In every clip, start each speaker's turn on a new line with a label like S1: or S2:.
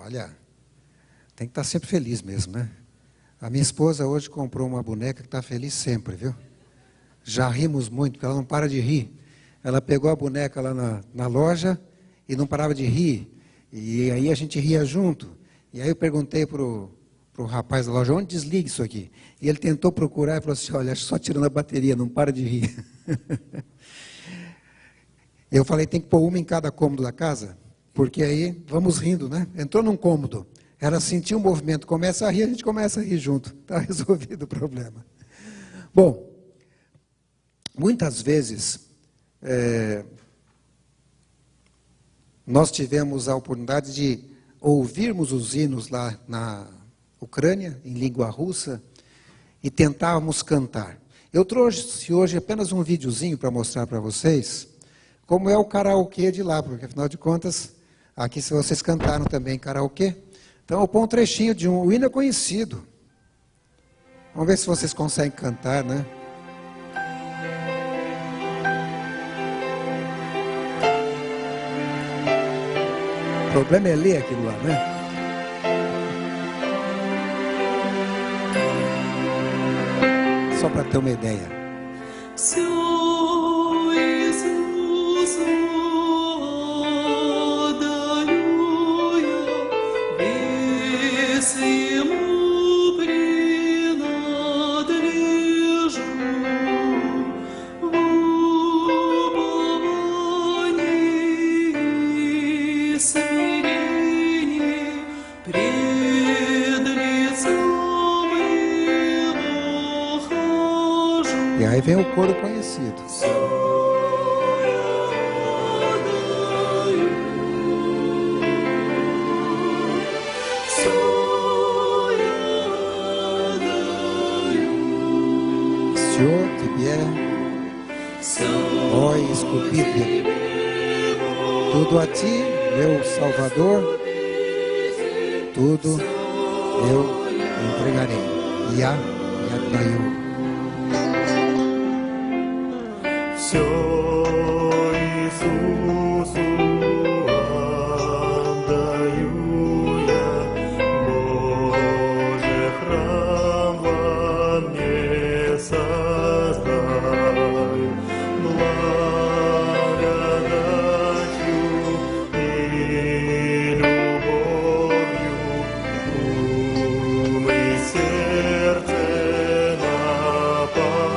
S1: Olha, tem que estar sempre feliz mesmo, né? A minha esposa hoje comprou uma boneca que está feliz sempre, viu? Já rimos muito, porque ela não para de rir. Ela pegou a boneca lá na loja e não parava de rir. E aí a gente ria junto. E aí eu perguntei para o rapaz da loja, onde desliga isso aqui? E ele tentou procurar e falou assim, olha, só tirando a bateria, não para de rir. Eu falei, tem que pôr uma em cada cômodo da casa, porque aí vamos rindo, né? Entrou num cômodo, ela sentiu um movimento, começa a rir, a gente começa a rir junto. Está resolvido o problema. Bom, muitas vezes nós tivemos a oportunidade de ouvirmos os hinos lá na Ucrânia, em língua russa, e tentávamos cantar. Eu trouxe hoje apenas um videozinho para mostrar para vocês como é o karaokê de lá, porque afinal de contas, aqui se vocês cantaram também karaokê. Então eu ponho um trechinho de um hino conhecido. Vamos ver se vocês conseguem cantar, né? O problema é ler aquilo lá, né? Só para ter uma ideia. E aí vem o coro conhecido. Senhor, тебе, ó Искупитель, tudo a ti, meu Salvador, tudo eu entregarei. Я отдаю.
S2: Все Иисусу отдаю я, Боже, храм во мне создай, благодатью и любовью ум и сердце наполняй.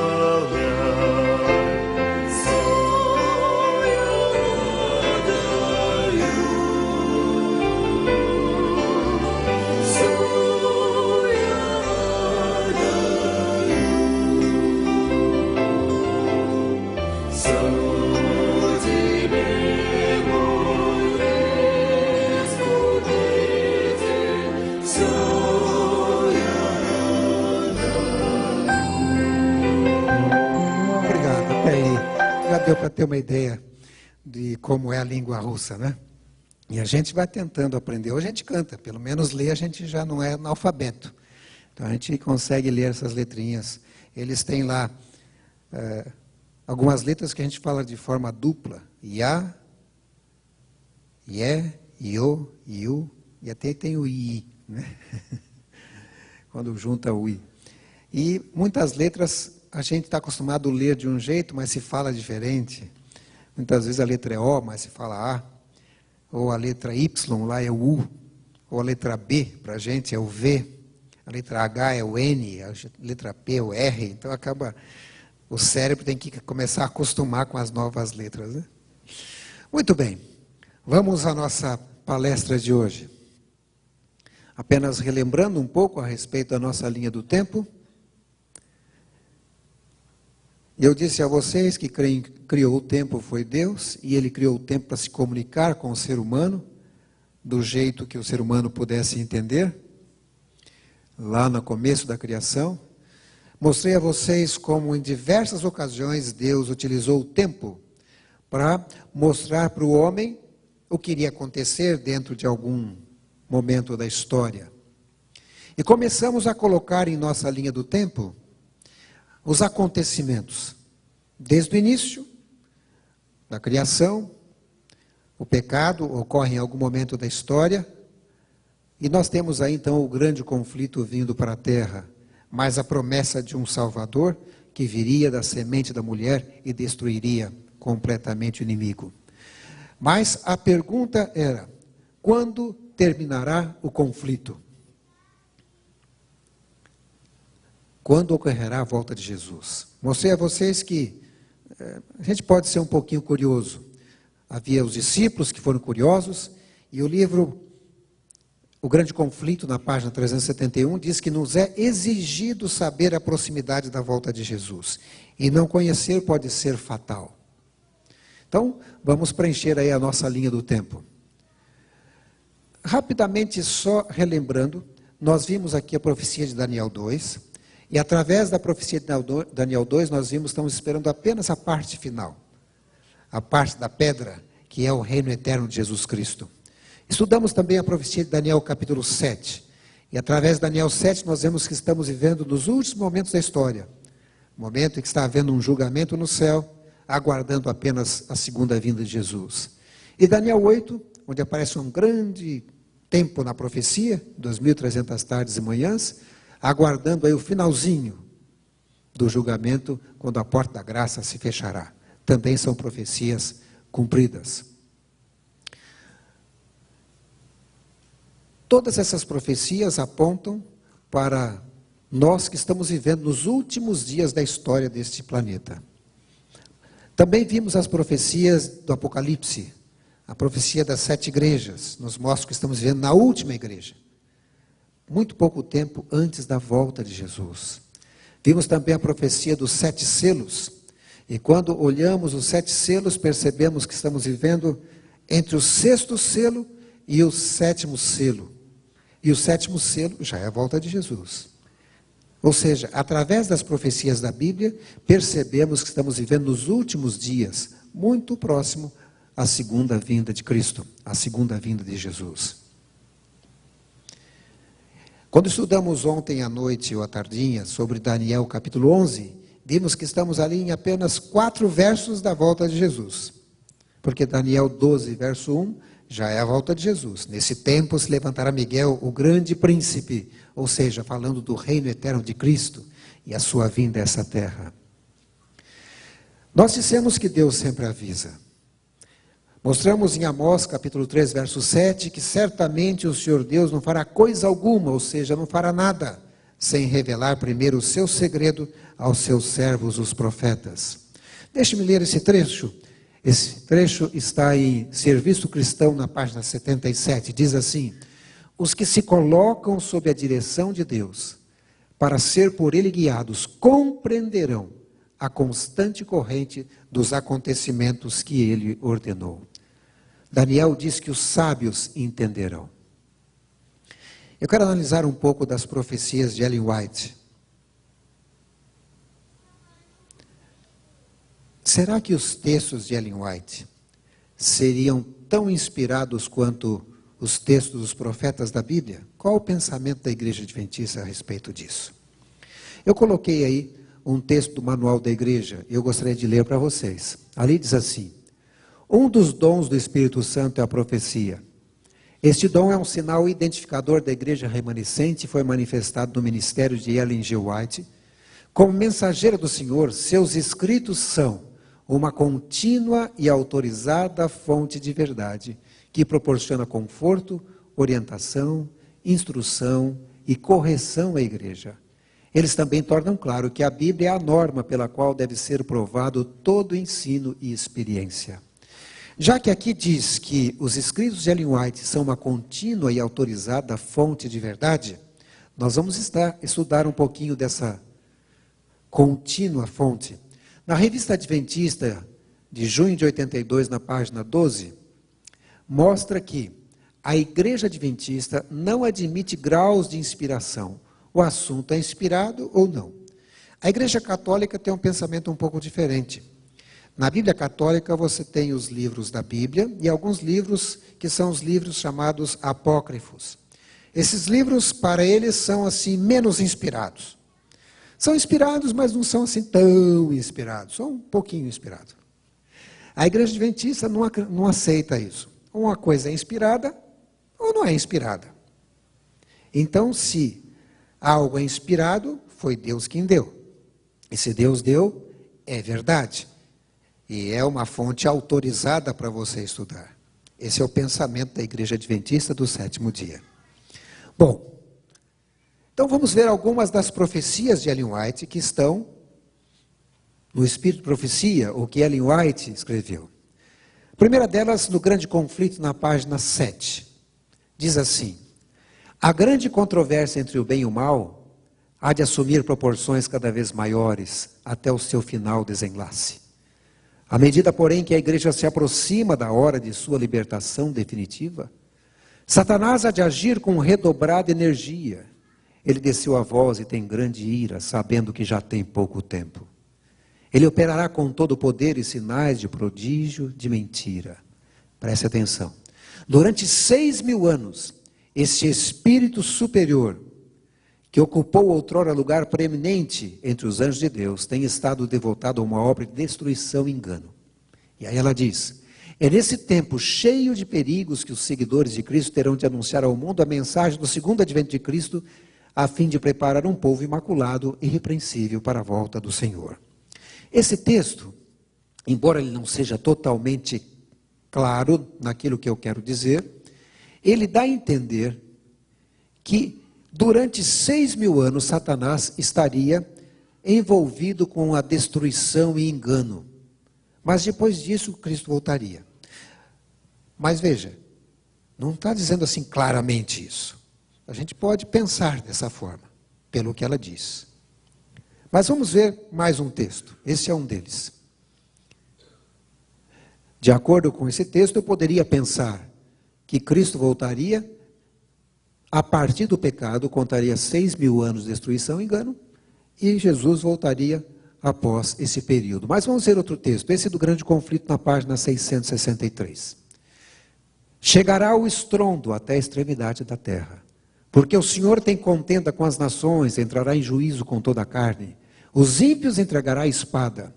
S1: Deu para ter uma ideia de como é a língua russa, né? E a gente vai tentando aprender. Hoje a gente canta, pelo menos ler a gente já não é analfabeto. Então a gente consegue ler essas letrinhas. Eles têm lá algumas letras que a gente fala de forma dupla. Ya, Ye, Yo, Yu, e até tem o I, né? Quando junta o I. E muitas letras a gente está acostumado a ler de um jeito, mas se fala diferente. Muitas vezes a letra é O, mas se fala A. Ou a letra Y lá é o U. Ou a letra B para a gente é o V. A letra H é o N. A letra P é o R. Então acaba... O cérebro tem que começar a acostumar com as novas letras, né? Muito bem. Vamos à nossa palestra de hoje. Apenas relembrando um pouco a respeito da nossa linha do tempo. Eu disse a vocês que quem criou o tempo foi Deus, e Ele criou o tempo para se comunicar com o ser humano, do jeito que o ser humano pudesse entender, lá no começo da criação. Mostrei a vocês como em diversas ocasiões Deus utilizou o tempo para mostrar para o homem o que iria acontecer dentro de algum momento da história. E começamos a colocar em nossa linha do tempo os acontecimentos, desde o início da criação. O pecado ocorre em algum momento da história, E nós temos aí então o grande conflito vindo para a terra, mas a promessa de um Salvador que viria da semente da mulher e destruiria completamente o inimigo. Mas a pergunta era: quando terminará o conflito? Quando ocorrerá a volta de Jesus? Mostrei a vocês que a gente pode ser um pouquinho curioso. Havia os discípulos que foram curiosos, e o livro O Grande Conflito, na página 371, diz que nos é exigido saber a proximidade da volta de Jesus, e não conhecer pode ser fatal. Então, vamos preencher aí a nossa linha do tempo. Rapidamente, só relembrando, nós vimos aqui a profecia de Daniel 2, e através da profecia de Daniel 2, nós vimos, estamos esperando apenas a parte final, a parte da pedra, que é o reino eterno de Jesus Cristo. Estudamos também a profecia de Daniel capítulo 7, e através de Daniel 7 nós vemos que estamos vivendo nos últimos momentos da história, momento em que está havendo um julgamento no céu, aguardando apenas a segunda vinda de Jesus. E Daniel 8, onde aparece um grande tempo na profecia, 2.300 tardes e manhãs, aguardando aí o finalzinho do julgamento, quando a porta da graça se fechará. Também são profecias cumpridas. Todas essas profecias apontam para nós que estamos vivendo nos últimos dias da história deste planeta. Também vimos as profecias do Apocalipse, a profecia das 7 igrejas, nos mostra que estamos vivendo na última igreja, muito pouco tempo antes da volta de Jesus. Vimos também a profecia dos 7 selos, e quando olhamos os 7 selos, percebemos que estamos vivendo entre o 6º selo e o 7º selo. E o 7º selo já é a volta de Jesus. Ou seja, através das profecias da Bíblia, percebemos que estamos vivendo nos últimos dias, muito próximo à segunda vinda de Cristo, à segunda vinda de Jesus. Quando estudamos ontem à noite ou à tardinha sobre Daniel capítulo 11, vimos que estamos ali em apenas 4 versos da volta de Jesus. Porque Daniel 12, verso 1, já é a volta de Jesus. Nesse tempo se levantará Miguel, o grande príncipe, ou seja, falando do reino eterno de Cristo e a sua vinda a essa terra. Nós dissemos que Deus sempre avisa. Mostramos em Amós, capítulo 3, verso 7, que certamente o Senhor Deus não fará coisa alguma, ou seja, não fará nada, sem revelar primeiro o seu segredo aos seus servos, os profetas. Deixe-me ler esse trecho. Esse trecho está em Serviço Cristão, na página 77. Diz assim: os que se colocam sob a direção de Deus, para ser por Ele guiados, compreenderão a constante corrente dos acontecimentos que Ele ordenou. Daniel diz que os sábios entenderão. Eu quero analisar um pouco das profecias de Ellen White. Será que os textos de Ellen White seriam tão inspirados quanto os textos dos profetas da Bíblia? Qual o pensamento da Igreja Adventista a respeito disso? Eu coloquei aí um texto do manual da igreja, e eu gostaria de ler para vocês. Ali diz assim: um dos dons do Espírito Santo é a profecia. Este dom é um sinal identificador da igreja remanescente e foi manifestado no ministério de Ellen G. White. Como mensageira do Senhor, seus escritos são uma contínua e autorizada fonte de verdade, que proporciona conforto, orientação, instrução e correção à igreja. Eles também tornam claro que a Bíblia é a norma pela qual deve ser provado todo ensino e experiência. Já que aqui diz que os escritos de Ellen White são uma contínua e autorizada fonte de verdade, nós vamos estudar um pouquinho dessa contínua fonte. Na Revista Adventista, de junho de 82, na página 12, mostra que a Igreja Adventista não admite graus de inspiração. O assunto é inspirado ou não. A Igreja Católica tem um pensamento um pouco diferente. Na Bíblia Católica você tem os livros da Bíblia e alguns livros que são os livros chamados apócrifos. Esses livros, para eles, são assim menos inspirados. São inspirados, mas não são assim tão inspirados, são um pouquinho inspirados. A Igreja Adventista não aceita isso. Uma coisa é inspirada ou não é inspirada. Então, se algo é inspirado, foi Deus quem deu. E se Deus deu, é verdade. E é uma fonte autorizada para você estudar. Esse é o pensamento da Igreja Adventista do sétimo dia. Bom, então vamos ver algumas das profecias de Ellen White que estão no Espírito de Profecia, o que Ellen White escreveu. A primeira delas, no Grande Conflito, na página 7. Diz assim: a grande controvérsia entre o bem e o mal há de assumir proporções cada vez maiores até o seu final desenlace. À medida, porém, que a igreja se aproxima da hora de sua libertação definitiva, Satanás há de agir com redobrada energia. Ele desceu a voz e tem grande ira, sabendo que já tem pouco tempo. Ele operará com todo o poder e sinais de prodígio, de mentira. Preste atenção. Durante 6.000 anos, este espírito superior, que ocupou outrora lugar preeminente entre os anjos de Deus, tem estado devotado a uma obra de destruição e engano. E aí ela diz: é nesse tempo cheio de perigos que os seguidores de Cristo terão de anunciar ao mundo a mensagem do segundo advento de Cristo, a fim de preparar um povo imaculado e irrepreensível para a volta do Senhor. Esse texto, embora ele não seja totalmente claro naquilo que eu quero dizer, ele dá a entender que durante 6.000 anos Satanás estaria envolvido com a destruição e engano. Mas depois disso Cristo voltaria. Mas veja, não está dizendo assim claramente isso. A gente pode pensar dessa forma, pelo que ela diz. Mas vamos ver mais um texto. Esse é um deles. De acordo com esse texto, eu poderia pensar que Cristo voltaria a partir do pecado, contaria 6.000 anos de destruição e engano, e Jesus voltaria após esse período. Mas vamos ver outro texto, esse do Grande Conflito, na página 663. Chegará o estrondo até a extremidade da terra, porque o Senhor tem contenda com as nações, entrará em juízo com toda a carne, os ímpios entregará a espada.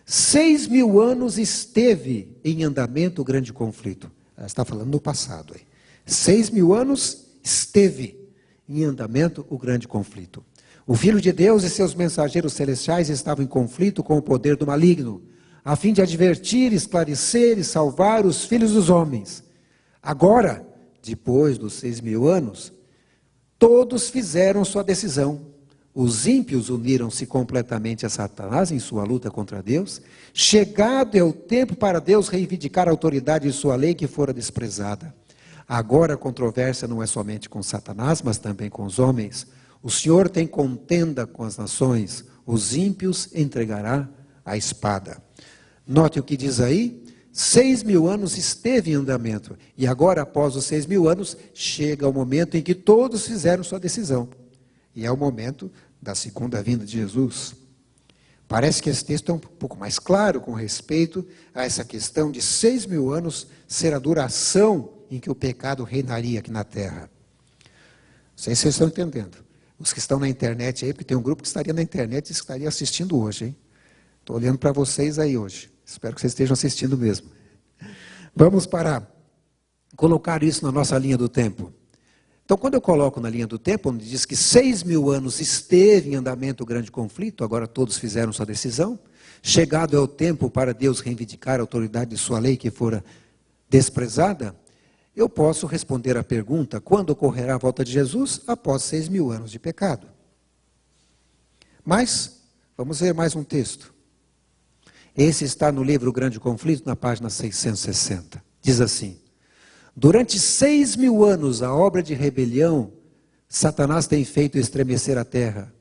S1: 6.000 anos esteve em andamento o grande conflito. Ela está falando no passado. 6.000 anos esteve em andamento o grande conflito. O Filho de Deus e seus mensageiros celestiais estavam em conflito com o poder do maligno, a fim de advertir, esclarecer e salvar os filhos dos homens. Agora, depois dos 6.000 anos, todos fizeram sua decisão. Os ímpios uniram-se completamente a Satanás em sua luta contra Deus. Chegado é o tempo para Deus reivindicar a autoridade de sua lei que fora desprezada. Agora a controvérsia não é somente com Satanás, mas também com os homens. O Senhor tem contenda com as nações, os ímpios entregará a espada. Note o que diz aí: 6.000 anos esteve em andamento, e agora após os 6.000 anos, chega o momento em que todos fizeram sua decisão. E é o momento da segunda vinda de Jesus. Parece que esse texto é um pouco mais claro com respeito a essa questão de 6.000 anos ser a duração em que o pecado reinaria aqui na terra. Não sei se vocês estão entendendo. Os que estão na internet aí, porque tem um grupo que estaria na internet e estaria assistindo hoje, hein? Estou olhando para vocês aí hoje. Espero que vocês estejam assistindo mesmo. Vamos colocar isso na nossa linha do tempo. Então, quando eu coloco na linha do tempo, onde diz que 6.000 anos esteve em andamento o grande conflito, agora todos fizeram sua decisão, chegado é o tempo para Deus reivindicar a autoridade de sua lei que fora desprezada, eu posso responder à pergunta: quando ocorrerá a volta de Jesus? Após 6.000 anos de pecado. Mas, vamos ver mais um texto. Esse está no livro O Grande Conflito, na página 660. Diz assim: durante 6.000 anos, a obra de rebelião, Satanás tem feito estremecer a terra.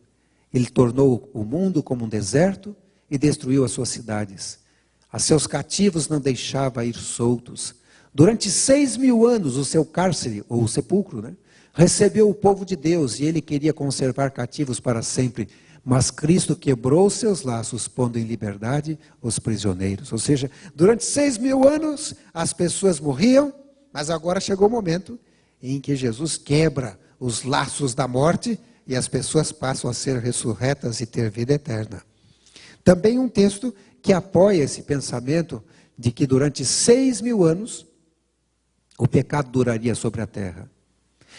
S1: Ele tornou o mundo como um deserto e destruiu as suas cidades. A seus cativos não deixava ir soltos. Durante 6.000 anos, o seu cárcere, ou o sepulcro, recebeu o povo de Deus, e ele queria conservar cativos para sempre. Mas Cristo quebrou os seus laços, pondo em liberdade os prisioneiros. Ou seja, durante 6.000 anos, as pessoas morriam, mas agora chegou o momento em que Jesus quebra os laços da morte e as pessoas passam a ser ressurretas e ter vida eterna. Também um texto que apoia esse pensamento de que durante 6.000 anos o pecado duraria sobre a terra.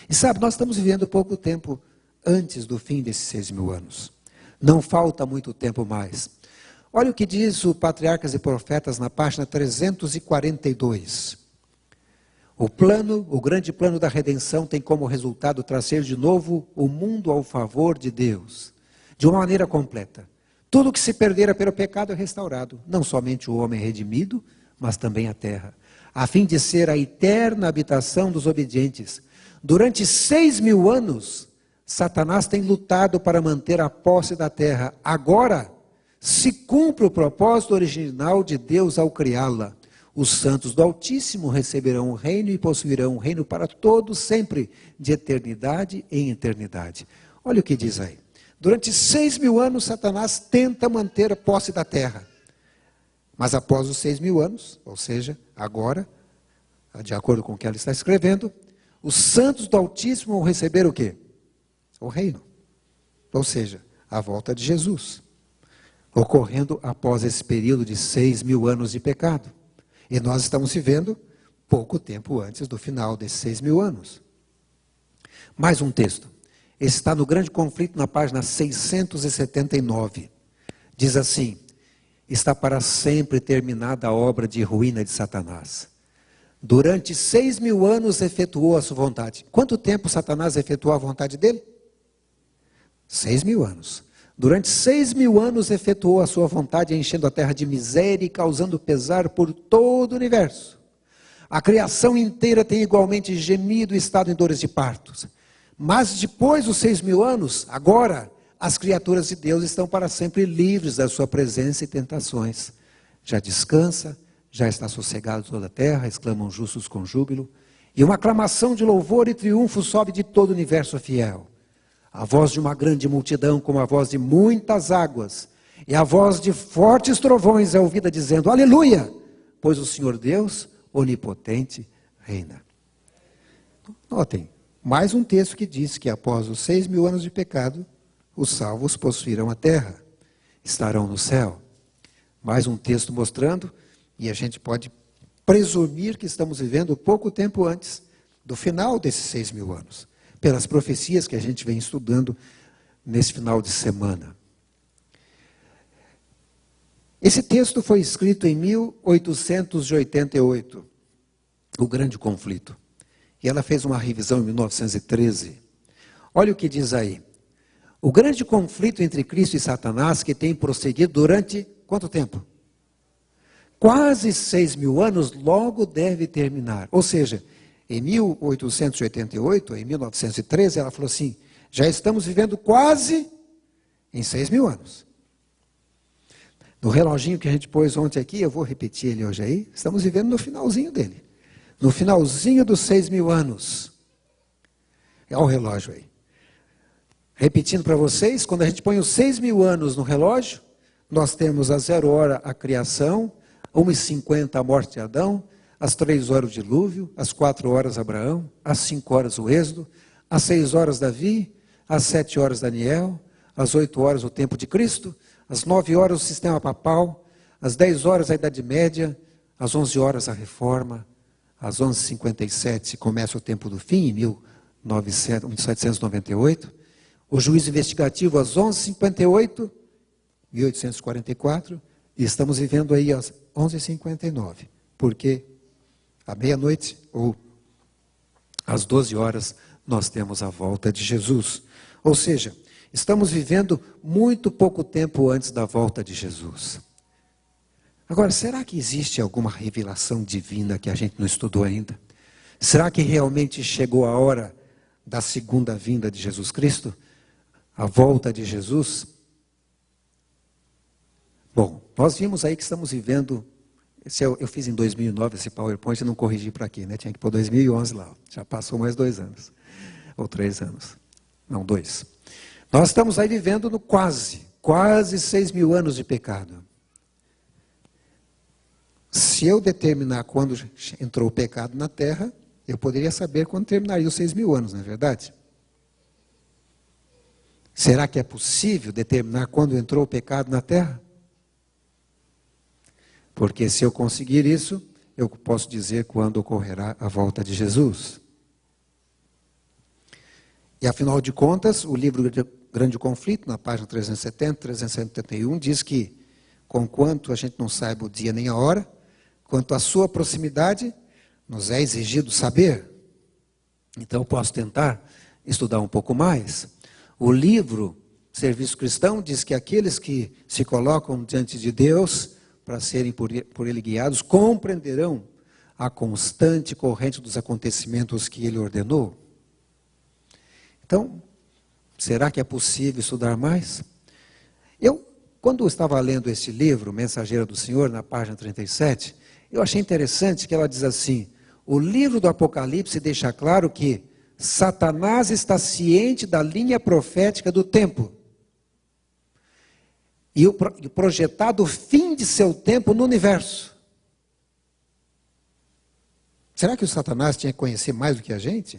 S1: E sabe, nós estamos vivendo pouco tempo antes do fim desses 6.000 anos. Não falta muito tempo mais. Olha o que diz o Patriarcas e Profetas na página 342. O grande plano da redenção tem como resultado trazer de novo o mundo ao favor de Deus, de uma maneira completa. Tudo que se perdera pelo pecado é restaurado, não somente o homem redimido, mas também a terra, a fim de ser a eterna habitação dos obedientes. Durante 6.000 anos, Satanás tem lutado para manter a posse da terra. Agora, se cumpre o propósito original de Deus ao criá-la. Os santos do Altíssimo receberão o reino e possuirão o reino para todos sempre, de eternidade em eternidade. Olha o que diz aí. Durante 6.000 anos, Satanás tenta manter a posse da terra. Mas após os 6.000 anos, ou seja, agora, de acordo com o que ela está escrevendo, os santos do Altíssimo vão receber o quê? O reino. Ou seja, a volta de Jesus. Ocorrendo após esse período de 6.000 anos de pecado. E nós estamos vivendo pouco tempo antes do final desses 6.000 anos. Mais um texto. Esse está no Grande Conflito, na página 679. Diz assim: está para sempre terminada a obra de ruína de Satanás. Durante 6.000 anos efetuou a sua vontade. Quanto tempo Satanás efetuou a vontade dele? 6.000 anos. Durante 6.000 anos efetuou a sua vontade, enchendo a terra de miséria e causando pesar por todo o universo. A criação inteira tem igualmente gemido e estado em dores de partos. Mas depois dos 6.000 anos, agora, as criaturas de Deus estão para sempre livres da sua presença e tentações. Já descansa, já está sossegado toda a terra, exclamam justos com júbilo. E uma aclamação de louvor e triunfo sobe de todo o universo fiel. A voz de uma grande multidão, como a voz de muitas águas, e a voz de fortes trovões é ouvida dizendo: aleluia, pois o Senhor Deus, onipotente, reina. Notem, mais um texto que diz que após os 6.000 anos de pecado, os salvos possuirão a terra, estarão no céu. Mais um texto mostrando, e a gente pode presumir que estamos vivendo pouco tempo antes do final desses 6.000 anos. Pelas profecias que a gente vem estudando nesse final de semana. Esse texto foi escrito em 1888, o Grande Conflito. E ela fez uma revisão em 1913. Olha o que diz aí. O grande conflito entre Cristo e Satanás, que tem prosseguido durante quanto tempo? Quase 6.000 anos, logo deve terminar. Ou seja, em 1888, em 1913, ela falou assim: já estamos vivendo quase em 6.000 anos. No reloginho que a gente pôs ontem aqui, eu vou repetir ele hoje aí, estamos vivendo no finalzinho dele. No finalzinho dos 6.000 anos. Olha o relógio aí. Repetindo para vocês, quando a gente põe os 6.000 anos no relógio, nós temos a 0 hora a criação, 1h50 a morte de Adão, às 3 horas o dilúvio, às 4 horas Abraão, às 5 horas o êxodo, às 6 horas Davi, às 7 horas Daniel, às 8 horas o tempo de Cristo, às 9 horas o sistema papal, às 10 horas a Idade Média, às 11 horas a Reforma, às 11h57 começa o tempo do fim, em 1798, o juízo investigativo às 11h58, 1844, e estamos vivendo aí às 11h59, porque à meia-noite, ou às 12 horas, nós temos a volta de Jesus. Ou seja, estamos vivendo muito pouco tempo antes da volta de Jesus. Agora, será que existe alguma revelação divina que a gente não estudou ainda? Será que realmente chegou a hora da segunda vinda de Jesus Cristo? A volta de Jesus? Bom, nós vimos aí que estamos vivendo... Eu fiz em 2009 esse PowerPoint e não corrigi para aqui, né? Tinha que pôr 2011 lá. Já passou mais 2 anos. Ou 3 anos. Não, 2. Nós estamos aí vivendo no quase 6.000 anos de pecado. Se eu determinar quando entrou o pecado na terra, eu poderia saber quando terminaria os 6.000 anos, não é verdade? Será que é possível determinar quando entrou o pecado na terra? Porque se eu conseguir isso, eu posso dizer quando ocorrerá a volta de Jesus. E afinal de contas, o livro Grande Conflito, na página 370, 371, diz que, conquanto a gente não saiba o dia nem a hora, quanto à sua proximidade, nos é exigido saber. Então eu posso tentar estudar um pouco mais. O livro Serviço Cristão diz que aqueles que se colocam diante de Deus para serem por Ele guiados, compreenderão a constante corrente dos acontecimentos que Ele ordenou. Então, será que é possível estudar mais? Quando eu estava lendo este livro, Mensageira do Senhor, na página 37, eu achei interessante que ela diz assim: o livro do Apocalipse deixa claro que Satanás está ciente da linha profética do tempo e o projetado fim de seu tempo no universo. Será que o Satanás tinha que conhecer mais do que a gente?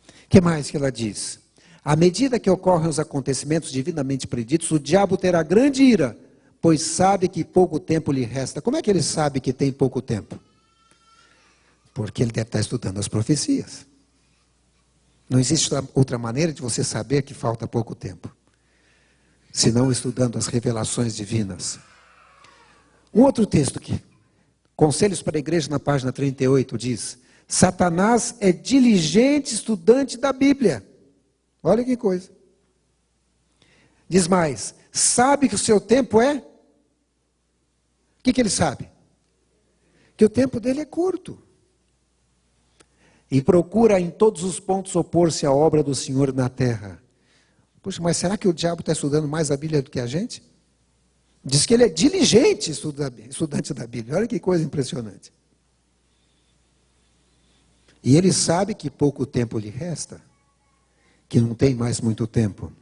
S1: O que mais que ela diz? À medida que ocorrem os acontecimentos divinamente preditos, o diabo terá grande ira, pois sabe que pouco tempo lhe resta. Como é que ele sabe que tem pouco tempo? Porque ele deve estar estudando as profecias. Não existe outra maneira de você saber que falta pouco tempo, senão estudando as revelações divinas. Um outro texto aqui, Conselhos para a Igreja, na página 38, diz: Satanás é diligente estudante da Bíblia. Olha que coisa. Diz mais: sabe que o seu tempo é? O que ele sabe? Que o tempo dele é curto. E procura em todos os pontos opor-se à obra do Senhor na terra. Puxa, mas será que o diabo está estudando mais a Bíblia do que a gente? Diz que ele é diligente estudante da Bíblia. Olha que coisa impressionante. E ele sabe que pouco tempo lhe resta, que não tem mais muito tempo.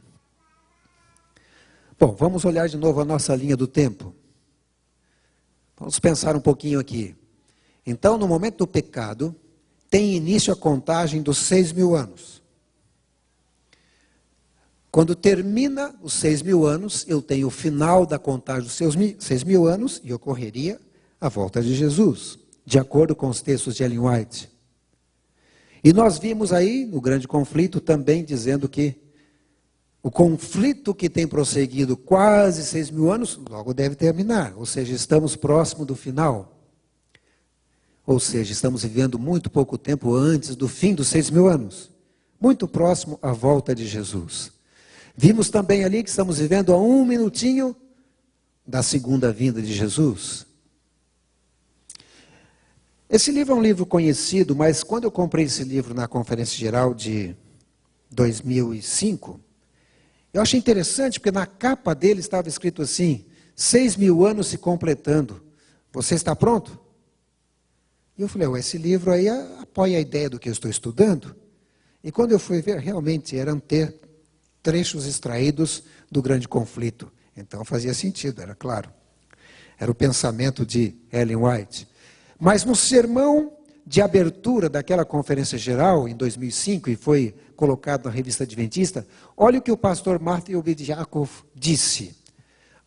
S1: Bom, vamos olhar de novo a nossa linha do tempo. Vamos pensar um pouquinho aqui. Então, no momento do pecado, tem início a contagem dos 6.000 anos. Quando termina os 6.000 anos, eu tenho o final da contagem dos 6.000 anos e ocorreria a volta de Jesus, de acordo com os textos de Ellen White. E nós vimos aí, no Grande Conflito, também dizendo que o conflito que tem prosseguido quase 6.000 anos, logo deve terminar. Ou seja, estamos próximo do final. Ou seja, estamos vivendo muito pouco tempo antes do fim dos 6.000 anos. Muito próximo à volta de Jesus. Vimos também ali que estamos vivendo a 1 minutinho da segunda vinda de Jesus. Esse livro é um livro conhecido, mas quando eu comprei esse livro na Conferência Geral de 2005, eu achei interessante, porque na capa dele estava escrito assim: 6.000 anos se completando. Você está pronto? E eu falei, esse livro aí apoia a ideia do que eu estou estudando. E quando eu fui ver, realmente eram trechos extraídos do Grande Conflito. Então fazia sentido, era claro. Era o pensamento de Ellen White. Mas no sermão de abertura daquela conferência geral, em 2005, e foi colocado na revista Adventista, olha o que o pastor Martin Obed-Jacobh disse.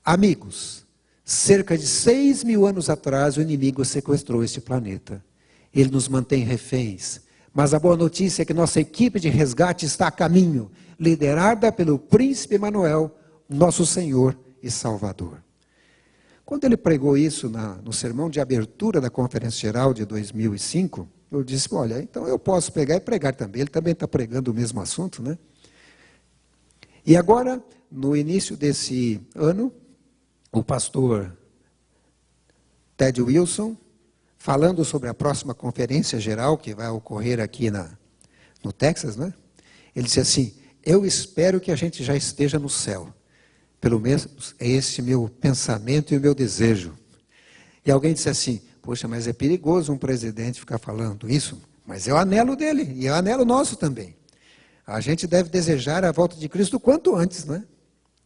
S1: Amigos, cerca de 6.000 anos atrás, o inimigo sequestrou este planeta. Ele nos mantém reféns. Mas a boa notícia é que nossa equipe de resgate está a caminho, liderada pelo príncipe Emanuel, nosso Senhor e Salvador. Quando ele pregou isso no sermão de abertura da Conferência Geral de 2005, eu disse, olha, então eu posso pegar e pregar também. Ele também está pregando o mesmo assunto, né? E agora, no início desse ano, o pastor Ted Wilson, falando sobre a próxima conferência geral que vai ocorrer aqui no Texas, né? Ele disse assim, eu espero que a gente já esteja no céu. Pelo menos é esse meu pensamento e o meu desejo. E alguém disse assim, poxa, mas é perigoso um presidente ficar falando isso, mas é o anelo dele, e é o anelo nosso também. A gente deve desejar a volta de Cristo o quanto antes, né?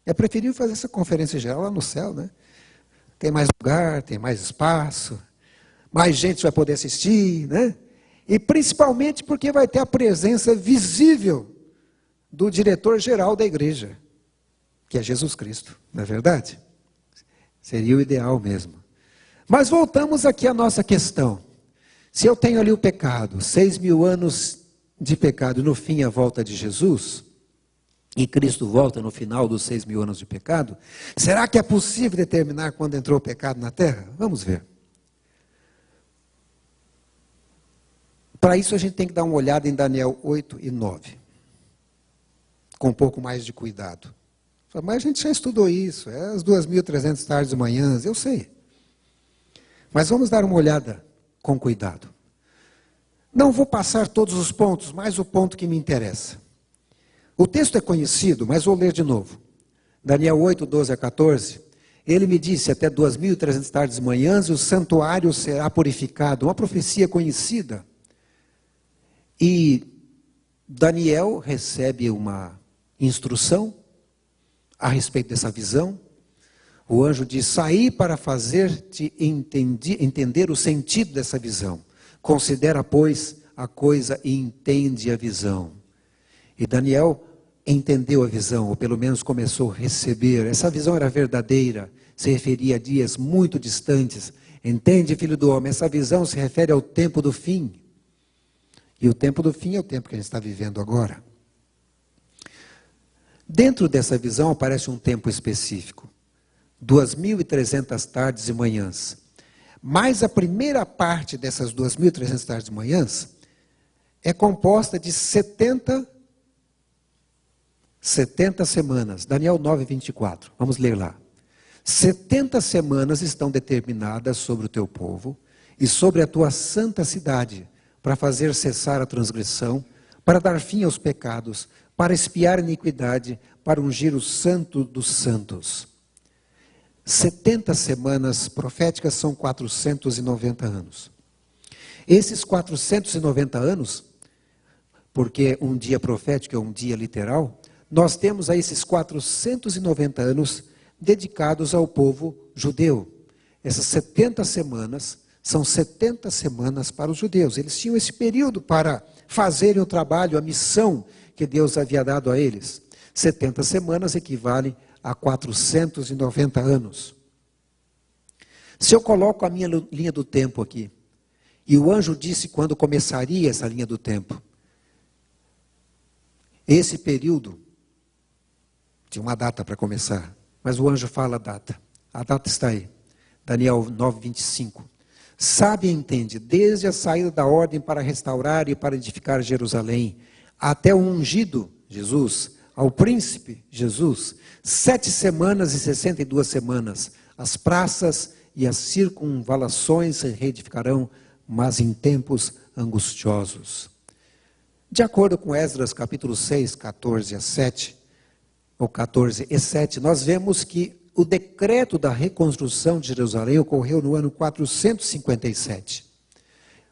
S1: É preferível fazer essa conferência geral lá no céu, né? Tem mais lugar, tem mais espaço, mais gente vai poder assistir, né? E principalmente porque vai ter a presença visível do diretor-geral da igreja, que é Jesus Cristo, não é verdade? Seria o ideal mesmo. Mas voltamos aqui à nossa questão. Se eu tenho ali o pecado, 6.000 anos de pecado e no fim a volta de Jesus, e Cristo volta no final dos 6.000 anos de pecado, será que é possível determinar quando entrou o pecado na terra? Vamos ver. Para isso a gente tem que dar uma olhada em Daniel 8 e 9, com um pouco mais de cuidado. Mas a gente já estudou isso, é as 2.300 tardes e manhãs, eu sei. Mas vamos dar uma olhada com cuidado. Não vou passar todos os pontos, mas o ponto que me interessa. O texto é conhecido, mas vou ler de novo. Daniel 8, 12 a 14. Ele me disse, até 2.300 tardes e manhãs, o santuário será purificado. Uma profecia conhecida. E Daniel recebe uma instrução a respeito dessa visão. O anjo diz, saí para fazer-te entender o sentido dessa visão. Considera, pois, a coisa e entende a visão. E Daniel entendeu a visão, ou pelo menos começou a receber. Essa visão era verdadeira, se referia a dias muito distantes. Entende, filho do homem, essa visão se refere ao tempo do fim. E o tempo do fim é o tempo que a gente está vivendo agora. Dentro dessa visão aparece um tempo específico. 2.300 tardes e manhãs. Mas a primeira parte dessas 2.300 tardes e manhãs é composta de 70 semanas. Daniel 9, 24. Vamos ler lá. 70 semanas estão determinadas sobre o teu povo e sobre a tua santa cidade, para fazer cessar a transgressão, para dar fim aos pecados, para expiar a iniquidade, para ungir o santo dos santos. 70 semanas proféticas são 490 anos. Esses 490 anos, porque um dia profético é um dia literal, nós temos aí esses 490 anos dedicados ao povo judeu. Essas 70 semanas são 70 semanas para os judeus. Eles tinham esse período para fazerem o trabalho, a missão que Deus havia dado a eles. 70 semanas equivale a 490 anos. Se eu coloco a minha linha do tempo aqui, e o anjo disse quando começaria essa linha do tempo, esse período tinha uma data para começar, mas o anjo fala a data está aí, Daniel 9, 25. Sabe e entende, desde a saída da ordem para restaurar e para edificar Jerusalém, até o ungido, Jesus, ao príncipe, Jesus, 7 semanas e 62 semanas, as praças e as circunvalações se reedificarão, mas em tempos angustiosos. De acordo com Esdras capítulo 6, 14 a 7, ou 14 e 7, nós vemos que o decreto da reconstrução de Jerusalém ocorreu no ano 457.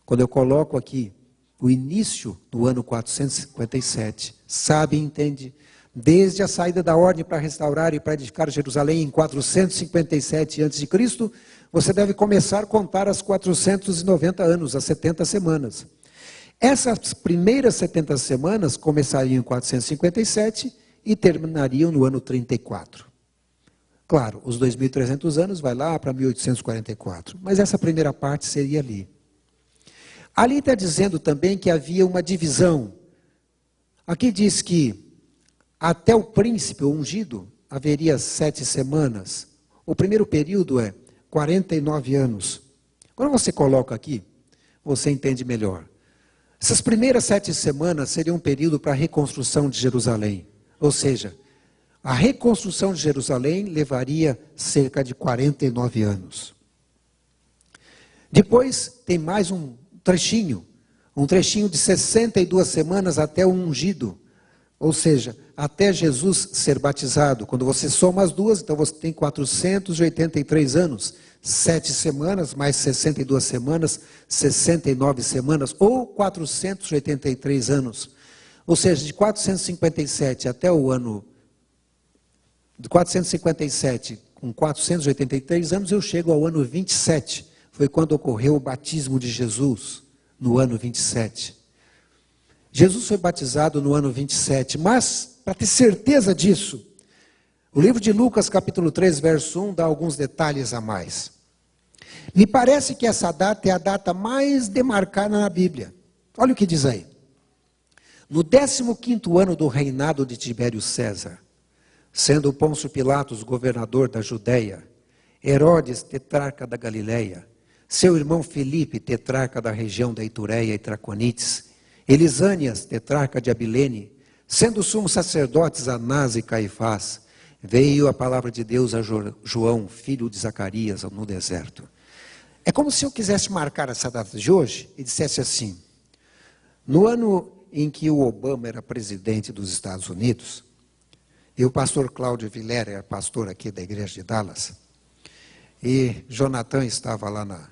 S1: Quando eu coloco aqui o início do ano 457, sabe e entende, desde a saída da ordem para restaurar e para edificar Jerusalém em 457 a.C., você deve começar a contar as 490 anos, as 70 semanas. Essas primeiras 70 semanas começariam em 457 e terminariam no ano 34. Claro, os 2.300 anos vai lá para 1844, mas essa primeira parte seria ali. Ali está dizendo também que havia uma divisão. Aqui diz que até o príncipe ungido haveria 7 semanas. O primeiro período é 49 anos. Quando você coloca aqui, você entende melhor. Essas primeiras 7 semanas seriam um período para a reconstrução de Jerusalém. Ou seja, a reconstrução de Jerusalém levaria cerca de 49 anos. Depois tem mais um trechinho de 62 semanas até o ungido. Ou seja, até Jesus ser batizado. Quando você soma as duas, então você tem 483 anos. 7 semanas, mais 62 semanas, 69 semanas, ou 483 anos. Ou seja, de 457 até o ano... De 457 com 483 anos, eu chego ao ano 27. Foi quando ocorreu o batismo de Jesus, no ano 27. Jesus foi batizado no ano 27, mas, para ter certeza disso, o livro de Lucas, capítulo 3, verso 1, dá alguns detalhes a mais. Me parece que essa data é a data mais demarcada na Bíblia. Olha o que diz aí. No 15º ano do reinado de Tibério César, sendo Pôncio Pilatos governador da Judéia, Herodes tetrarca da Galileia, seu irmão Filipe tetrarca da região da Itureia e Traconites, Elisânias tetrarca de Abilene, sendo sumos sacerdotes Anás e Caifás, veio a palavra de Deus a João, filho de Zacarias, no deserto. É como se eu quisesse marcar essa data de hoje e dissesse assim: no ano em que o Obama era presidente dos Estados Unidos, e o pastor Cláudio Vilera era pastor aqui da igreja de Dallas, e Jonathan estava lá na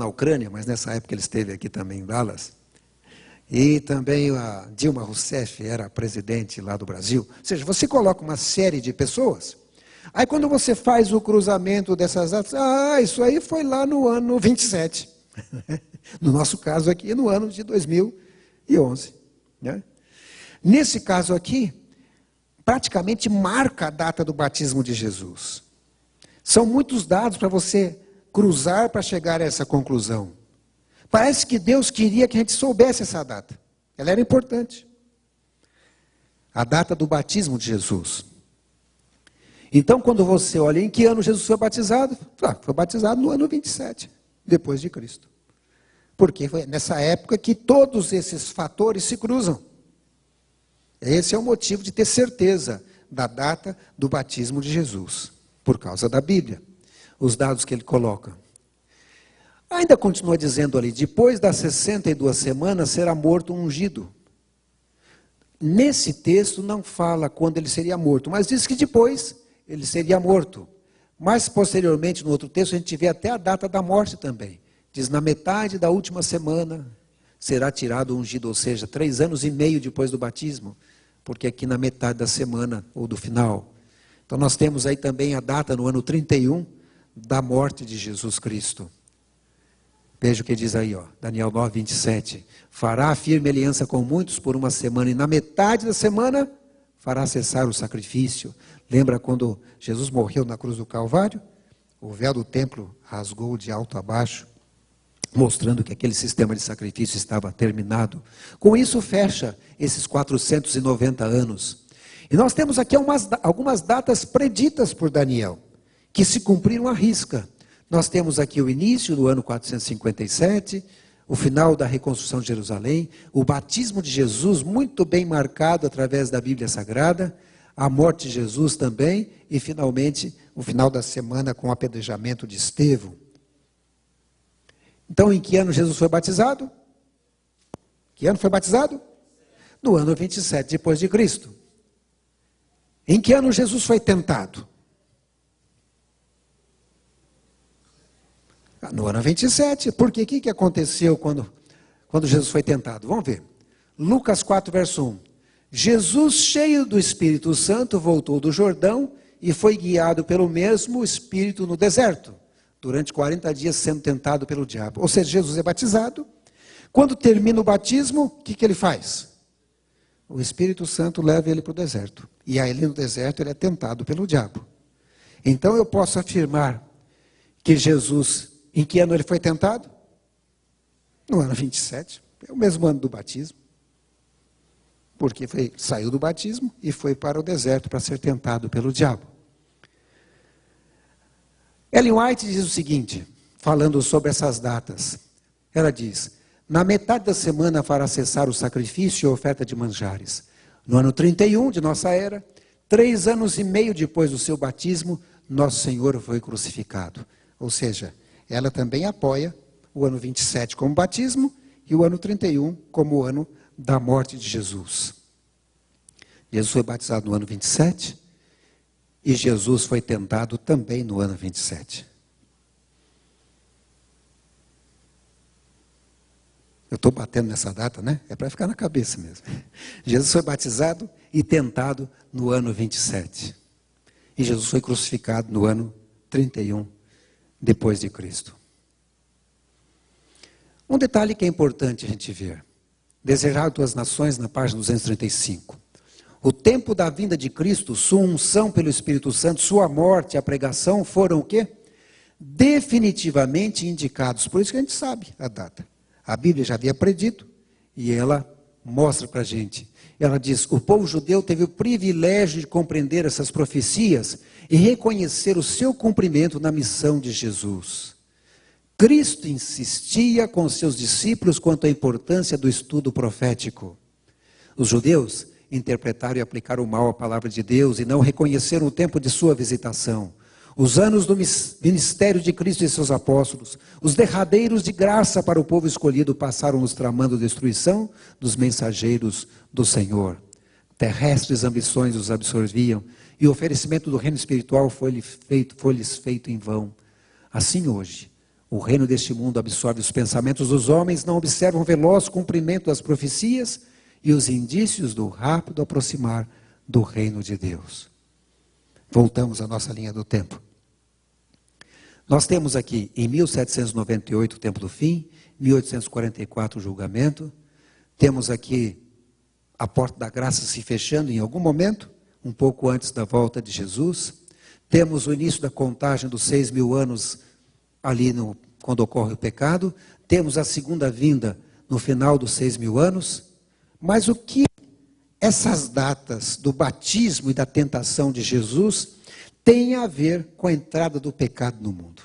S1: Ucrânia, mas nessa época ele esteve aqui também em Dallas, e também a Dilma Rousseff era presidente lá do Brasil. Ou seja, você coloca uma série de pessoas, aí quando você faz o cruzamento dessas datas, isso aí foi lá no ano 27. No nosso caso aqui, no ano de 2011. Né? Nesse caso aqui, praticamente marca a data do batismo de Jesus. São muitos dados para você cruzar para chegar a essa conclusão. Parece que Deus queria que a gente soubesse essa data. Ela era importante. A data do batismo de Jesus. Então, quando você olha em que ano Jesus foi batizado, foi batizado no ano 27, depois de Cristo. Porque foi nessa época que todos esses fatores se cruzam. Esse é o motivo de ter certeza da data do batismo de Jesus, por causa da Bíblia, os dados que ele coloca. Ainda continua dizendo ali, depois das 62 semanas será morto um ungido. Nesse texto não fala quando ele seria morto, mas diz que depois ele seria morto. Mais posteriormente, no outro texto, a gente vê até a data da morte também. Diz, na metade da última semana será tirado o ungido, ou seja, 3 anos e meio depois do batismo, porque aqui na metade da semana, ou do final. Então nós temos aí também a data, no ano 31, da morte de Jesus Cristo. Veja o que diz aí, Daniel 9, 27. Fará firme aliança com muitos por 1 semana, e na metade da semana fará cessar o sacrifício. Lembra quando Jesus morreu na cruz do Calvário? O véu do templo rasgou de alto a baixo, mostrando que aquele sistema de sacrifício estava terminado. Com isso fecha esses 490 anos. E nós temos aqui algumas datas preditas por Daniel, que se cumpriram à risca. Nós temos aqui o início do ano 457, o final da reconstrução de Jerusalém, o batismo de Jesus, muito bem marcado através da Bíblia Sagrada, a morte de Jesus também, e finalmente o final da semana com o apedrejamento de Estevão. Então, em que ano Jesus foi batizado? Que ano foi batizado? No ano 27 depois de Cristo. Em que ano Jesus foi tentado? No ano 27. Porque o que aconteceu quando Jesus foi tentado? Vamos ver. Lucas 4, verso 1. Jesus, cheio do Espírito Santo, voltou do Jordão e foi guiado pelo mesmo Espírito no deserto, durante 40 dias sendo tentado pelo diabo. Ou seja, Jesus é batizado. Quando termina o batismo, o que ele faz? O Espírito Santo leva ele para o deserto. E aí no deserto ele é tentado pelo diabo. Então eu posso afirmar que Jesus, em que ano ele foi tentado? No ano 27. É o mesmo ano do batismo. Porque saiu do batismo e foi para o deserto para ser tentado pelo diabo. Ellen White diz o seguinte, falando sobre essas datas. Ela diz, na metade da semana fará cessar o sacrifício e a oferta de manjares. No ano 31 de nossa era, 3 anos e meio depois do seu batismo, nosso Senhor foi crucificado. Ou seja, ela também apoia o ano 27 como batismo e o ano 31 como o ano da morte de Jesus. Jesus foi batizado no ano 27 e Jesus foi tentado também no ano 27. Eu estou batendo nessa data, né? É para ficar na cabeça mesmo. Jesus foi batizado e tentado no ano 27. E Jesus foi crucificado no ano 31 depois de Cristo. Um detalhe que é importante a gente ver. Desejar duas nações, na página 235. O tempo da vinda de Cristo, sua unção pelo Espírito Santo, sua morte e a pregação foram o quê? Definitivamente indicados. Por isso que a gente sabe a data. A Bíblia já havia predito e ela mostra para a gente. Ela diz, o povo judeu teve o privilégio de compreender essas profecias e reconhecer o seu cumprimento na missão de Jesus. Cristo insistia com seus discípulos quanto à importância do estudo profético. Os judeus interpretaram e aplicaram mal a palavra de Deus e não reconheceram o tempo de sua visitação. Os anos do ministério de Cristo e seus apóstolos, os derradeiros de graça para o povo escolhido, passaram-nos tramando destruição dos mensageiros do Senhor. Terrestres ambições os absorviam, e o oferecimento do reino espiritual foi-lhes feito em vão. Assim hoje, o reino deste mundo absorve os pensamentos dos homens, não observam o veloz cumprimento das profecias e os indícios do rápido aproximar do reino de Deus. Voltamos à nossa linha do tempo. Nós temos aqui, em 1798, o tempo do fim, 1844, o julgamento. Temos aqui a porta da graça se fechando em algum momento, um pouco antes da volta de Jesus. Temos o início da contagem dos 6.000 anos, ali quando ocorre o pecado. Temos a segunda vinda no final dos 6.000 anos. Mas o que essas datas do batismo e da tentação de Jesus têm a ver com a entrada do pecado no mundo?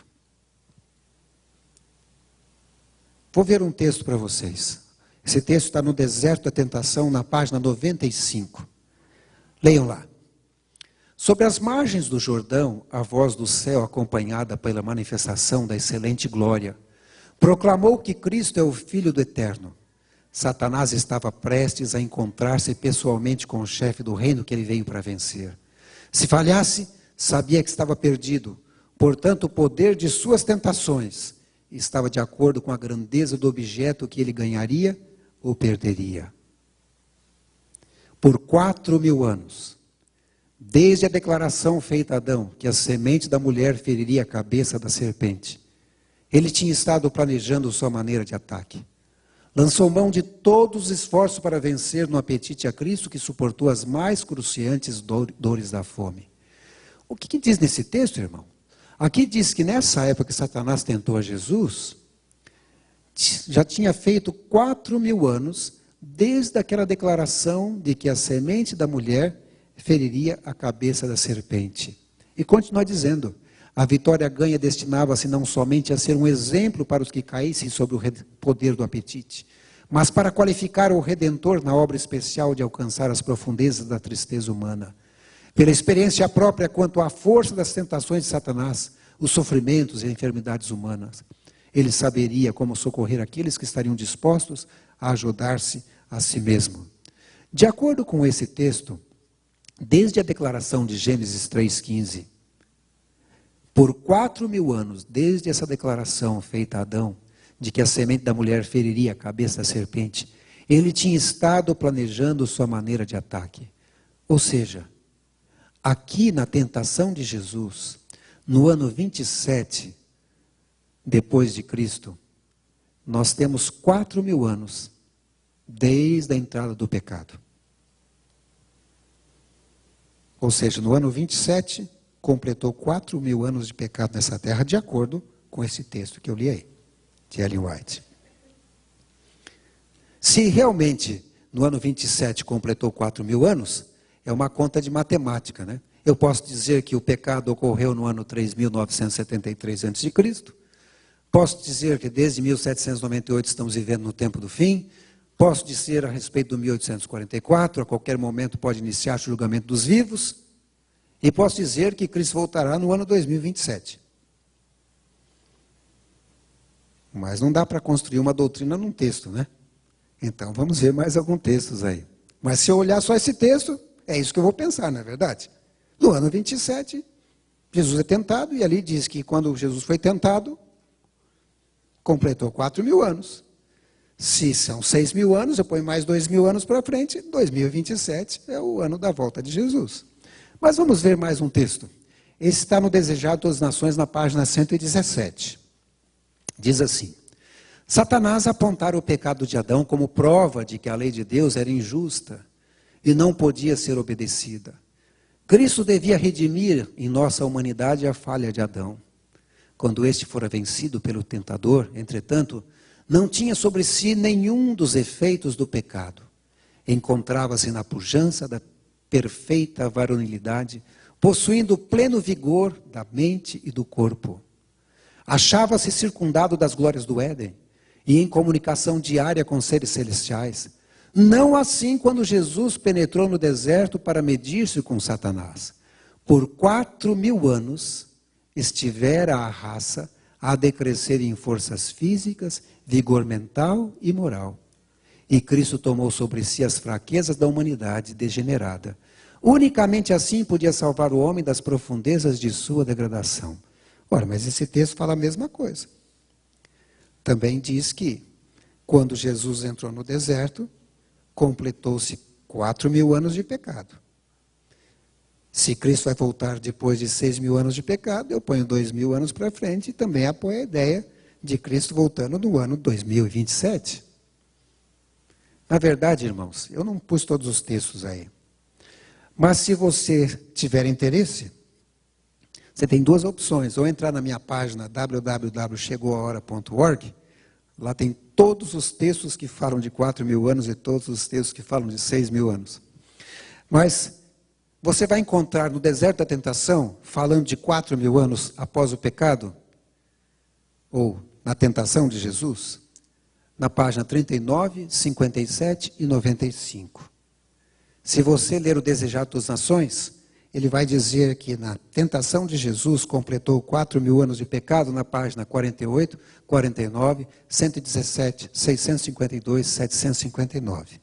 S1: Vou ver um texto para vocês. Esse texto está no Deserto da Tentação, na página 95. Leiam lá. Sobre as margens do Jordão, a voz do céu, acompanhada pela manifestação da excelente glória, proclamou que Cristo é o Filho do Eterno. Satanás estava prestes a encontrar-se pessoalmente com o chefe do reino que ele veio para vencer. Se falhasse, sabia que estava perdido. Portanto, o poder de suas tentações estava de acordo com a grandeza do objeto que ele ganharia ou perderia. Por 4.000 anos, desde a declaração feita a Adão, que a semente da mulher feriria a cabeça da serpente, ele tinha estado planejando sua maneira de ataque. Lançou mão de todos os esforços para vencer no apetite a Cristo, que suportou as mais cruciantes dores da fome. O que diz nesse texto, irmão? Aqui diz que nessa época que Satanás tentou a Jesus, já tinha feito 4.000 anos, desde aquela declaração de que a semente da mulher feriria a cabeça da serpente. E continua dizendo, a vitória ganha destinava-se não somente a ser um exemplo para os que caíssem sob o poder do apetite, mas para qualificar o Redentor na obra especial de alcançar as profundezas da tristeza humana. Pela experiência própria quanto à força das tentações de Satanás, os sofrimentos e enfermidades humanas, ele saberia como socorrer aqueles que estariam dispostos a ajudar-se a si mesmo. De acordo com esse texto, desde a declaração de Gênesis 3,15, por 4.000 anos, desde essa declaração feita a Adão, de que a semente da mulher feriria a cabeça da serpente, ele tinha estado planejando sua maneira de ataque. Ou seja, aqui na tentação de Jesus, no ano 27, depois de Cristo, nós temos 4.000 anos, desde a entrada do pecado. Ou seja, no ano 27, completou 4.000 anos de pecado nessa terra, de acordo com esse texto que eu li aí, de Ellen White. Se realmente no ano 27 completou 4.000 anos, é uma conta de matemática, né? Eu posso dizer que o pecado ocorreu no ano 3.973 a.C., posso dizer que desde 1798 estamos vivendo no tempo do fim, posso dizer a respeito do 1844, a qualquer momento pode iniciar o julgamento dos vivos, e posso dizer que Cristo voltará no ano 2027. Mas não dá para construir uma doutrina num texto, né? Então vamos ver mais alguns textos aí. Mas se eu olhar só esse texto, é isso que eu vou pensar, não é verdade? No ano 27, Jesus é tentado, e ali diz que quando Jesus foi tentado, completou 4.000 anos. Se são 6.000 anos, eu ponho mais 2.000 anos para frente, 2027 é o ano da volta de Jesus. Mas vamos ver mais um texto. Esse está no Desejado de Todas as Nações, na página 117. Diz assim: Satanás apontara o pecado de Adão como prova de que a lei de Deus era injusta e não podia ser obedecida. Cristo devia redimir em nossa humanidade a falha de Adão. Quando este fora vencido pelo tentador, entretanto, não tinha sobre si nenhum dos efeitos do pecado. Encontrava-se na pujança da perfeita varonilidade, possuindo o pleno vigor da mente e do corpo. Achava-se circundado das glórias do Éden e em comunicação diária com seres celestiais. Não assim quando Jesus penetrou no deserto para medir-se com Satanás. Por 4.000 anos estivera a raça a decrescer em forças físicas, vigor mental e moral. E Cristo tomou sobre si as fraquezas da humanidade degenerada. Unicamente assim podia salvar o homem das profundezas de sua degradação. Ora, mas esse texto fala a mesma coisa. Também diz que, quando Jesus entrou no deserto, completou-se 4.000 anos de pecado. Se Cristo vai voltar depois de 6.000 anos de pecado, eu ponho 2.000 anos para frente e também apoio a ideia de Cristo voltando no ano 2027. Na verdade, irmãos, eu não pus todos os textos aí. Mas se você tiver interesse, você tem duas opções. Ou entrar na minha página www.chegoahora.org, lá tem todos os textos que falam de 4.000 anos e todos os textos que falam de 6.000 anos. Mas você vai encontrar no deserto da tentação, falando de 4.000 anos após o pecado, ou na tentação de Jesus, na página 39, 57 e 95. Se você ler o Desejado das Nações, ele vai dizer que na tentação de Jesus completou 4.000 anos de pecado na página 48, 49, 117, 652, 759.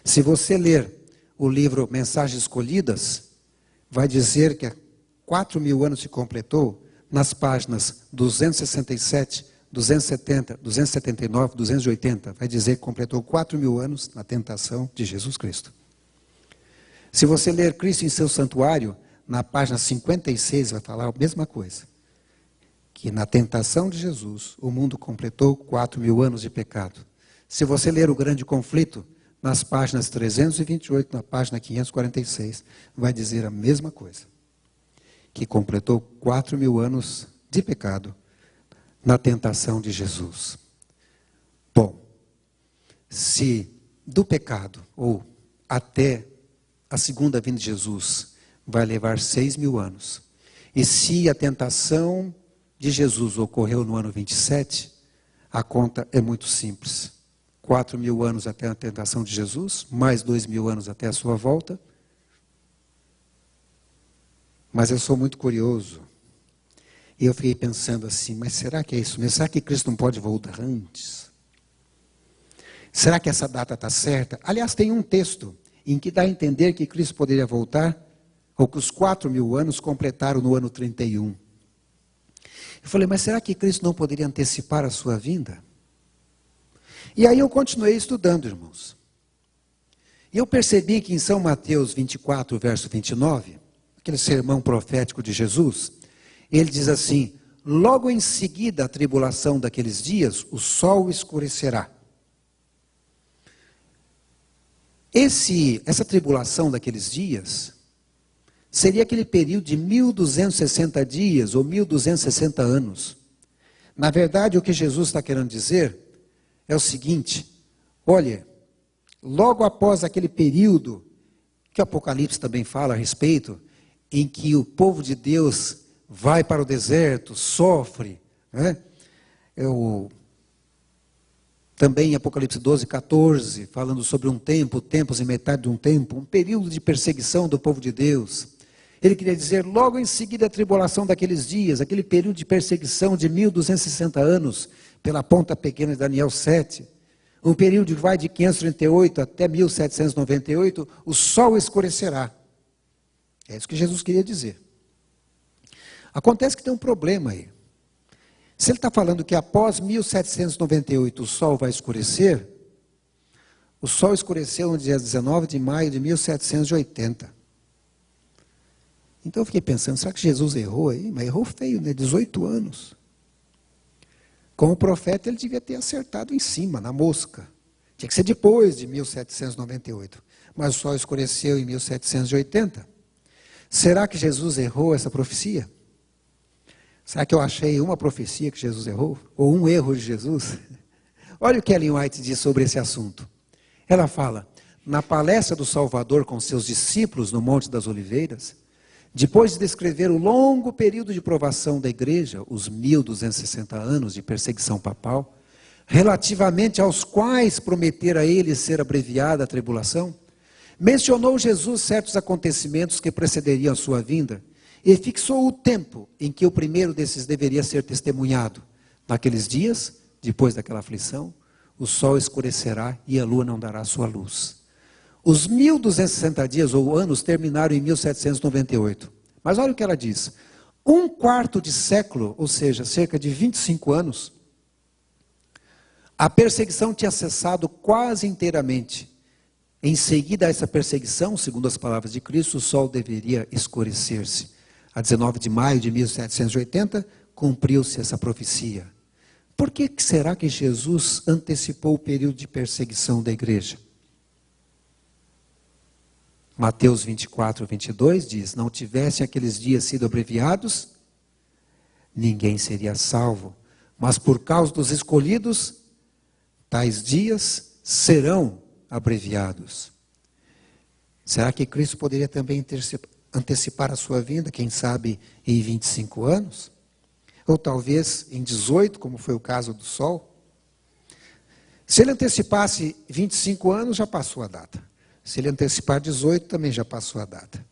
S1: Se você ler o livro Mensagens Escolhidas, vai dizer que 4.000 anos se completou nas páginas 267, 270, 279, 280. Vai dizer que completou 4.000 anos na tentação de Jesus Cristo. Se você ler Cristo em seu santuário, na página 56 vai falar a mesma coisa. Que na tentação de Jesus, o mundo completou 4.000 anos de pecado. Se você ler o grande conflito, nas páginas 328, na página 546, vai dizer a mesma coisa. Que completou 4.000 anos de pecado na tentação de Jesus. Bom, se do pecado, ou até a segunda vinda de Jesus vai levar 6.000 anos. E se a tentação de Jesus ocorreu no ano 27, a conta é muito simples. 4.000 anos até a tentação de Jesus, mais 2.000 anos até a sua volta. Mas eu sou muito curioso. E eu fiquei pensando assim, mas será que é isso mesmo? Será que Cristo não pode voltar antes? Será que essa data está certa? Aliás, tem um texto em que dá a entender que Cristo poderia voltar, ou que os 4.000 anos completaram no ano 31. Eu falei, mas será que Cristo não poderia antecipar a sua vinda? E aí eu continuei estudando, irmãos. E eu percebi que em São Mateus 24, verso 29, aquele sermão profético de Jesus, ele diz assim, logo em seguida a tribulação daqueles dias, o sol escurecerá. Essa tribulação daqueles dias seria aquele período de 1.260 dias ou 1.260 anos. Na verdade, o que Jesus está querendo dizer é o seguinte, olha, logo após aquele período, que o Apocalipse também fala a respeito, em que o povo de Deus vai para o deserto, sofre, né? Também em Apocalipse 12, 14, falando sobre um tempo, tempos e metade de um tempo, um período de perseguição do povo de Deus. Ele queria dizer, logo em seguida a tribulação daqueles dias, aquele período de perseguição de 1.260 anos, pela ponta pequena de Daniel 7, um período que vai de 538 até 1798, o sol escurecerá. É isso que Jesus queria dizer. Acontece que tem um problema aí. Se ele está falando que após 1798 o sol vai escurecer, o sol escureceu no dia 19 de maio de 1780. Então eu fiquei pensando, será que Jesus errou aí? Mas errou feio, né? 18 anos. Como profeta ele devia ter acertado em cima, na mosca. Tinha que ser depois de 1798. Mas o sol escureceu em 1780. Será que Jesus errou essa profecia? Será que eu achei uma profecia que Jesus errou? Ou um erro de Jesus? Olha o que Ellen White diz sobre esse assunto. Ela fala, na palestra do Salvador com seus discípulos no Monte das Oliveiras, depois de descrever o longo período de provação da igreja, os 1260 anos de perseguição papal, relativamente aos quais prometera a ele ser abreviada a tribulação, mencionou Jesus certos acontecimentos que precederiam a sua vinda e fixou o tempo em que o primeiro desses deveria ser testemunhado. Naqueles dias, depois daquela aflição, o sol escurecerá e a lua não dará sua luz. Os 1260 dias ou anos terminaram em 1798. Mas olha o que ela diz. Um quarto de século, ou seja, cerca de 25 anos, a perseguição tinha cessado quase inteiramente. Em seguida a essa perseguição, segundo as palavras de Cristo, o sol deveria escurecer-se. A 19 de maio de 1780, cumpriu-se essa profecia. Por que será que Jesus antecipou o período de perseguição da igreja? Mateus 24, 22 diz, não tivessem aqueles dias sido abreviados, ninguém seria salvo. Mas por causa dos escolhidos, tais dias serão abreviados. Será que Cristo poderia também antecipar a sua vinda, quem sabe em 25 anos? Ou talvez em 18, como foi o caso do sol? Se ele antecipasse 25 anos, já passou a data. Se ele antecipar 18, também já passou a data.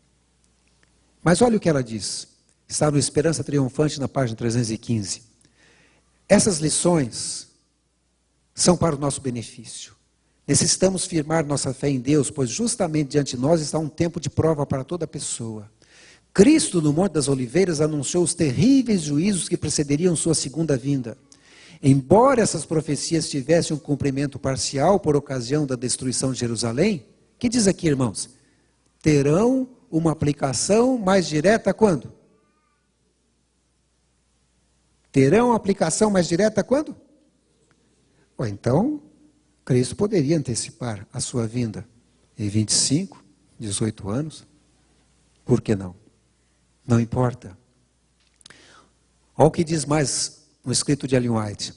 S1: Mas olha o que ela diz. Está no Esperança Triunfante, na página 315. Essas lições são para o nosso benefício. Necessitamos firmar nossa fé em Deus, pois justamente diante de nós está um tempo de prova para toda pessoa. Cristo, no Monte das Oliveiras, anunciou os terríveis juízos que precederiam sua segunda vinda. Embora essas profecias tivessem um cumprimento parcial por ocasião da destruição de Jerusalém, que diz aqui, irmãos? Terão uma aplicação mais direta quando? Terão uma aplicação mais direta quando? Ou então, Cristo poderia antecipar a sua vinda em 25, 18 anos. Por que não? Não importa. Olha o que diz mais no escrito de Ellen White.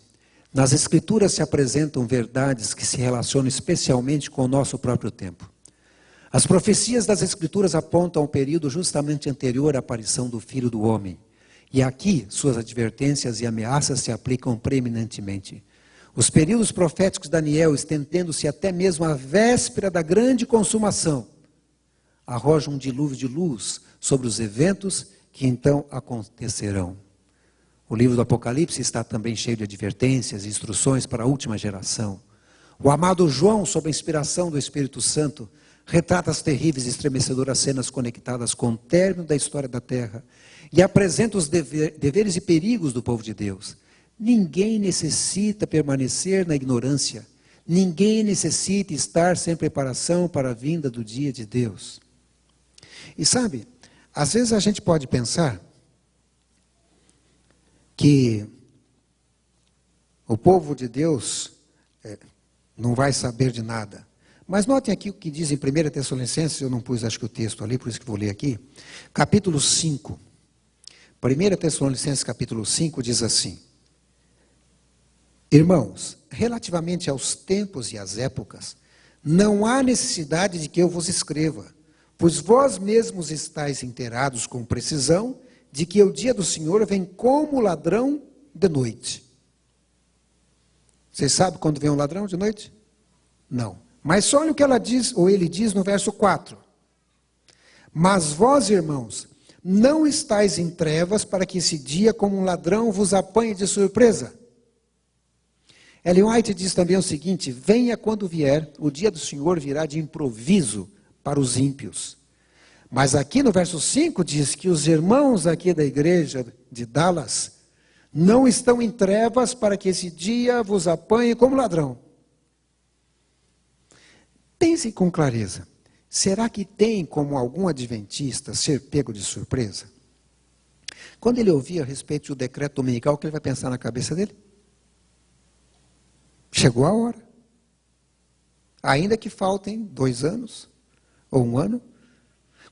S1: Nas Escrituras se apresentam verdades que se relacionam especialmente com o nosso próprio tempo. As profecias das Escrituras apontam ao período justamente anterior à aparição do Filho do Homem. E aqui, suas advertências e ameaças se aplicam preeminentemente. Os períodos proféticos de Daniel, estendendo-se até mesmo à véspera da grande consumação, arrojam um dilúvio de luz sobre os eventos que então acontecerão. O livro do Apocalipse está também cheio de advertências e instruções para a última geração. O amado João, sob a inspiração do Espírito Santo, retrata as terríveis e estremecedoras cenas conectadas com o término da história da terra e apresenta os deveres e perigos do povo de Deus. Ninguém necessita permanecer na ignorância. Ninguém necessita estar sem preparação para a vinda do dia de Deus. E sabe, às vezes a gente pode pensar que o povo de Deus não vai saber de nada. Mas notem aqui o que diz em 1 Tessalonicenses, eu não pus acho que o texto ali, por isso que vou ler aqui. Capítulo 5. 1 Tessalonicenses capítulo 5 diz assim. Irmãos, relativamente aos tempos e às épocas, não há necessidade de que eu vos escreva, pois vós mesmos estáis inteirados com precisão de que o dia do Senhor vem como ladrão de noite. Vocês sabem quando vem um ladrão de noite? Não. Mas olha o que ela diz, ou ele diz no verso 4. Mas vós, irmãos, não estáis em trevas para que esse dia como um ladrão vos apanhe de surpresa. Ellen White diz também o seguinte, venha quando vier, o dia do Senhor virá de improviso para os ímpios. Mas aqui no verso 5 diz que os irmãos aqui da igreja de Dallas não estão em trevas para que esse dia vos apanhe como ladrão. Pense com clareza, será que tem como algum adventista ser pego de surpresa? Quando ele ouvir a respeito do decreto dominical, o que ele vai pensar na cabeça dele? Chegou a hora. Ainda que faltem 2 anos, ou 1 ano.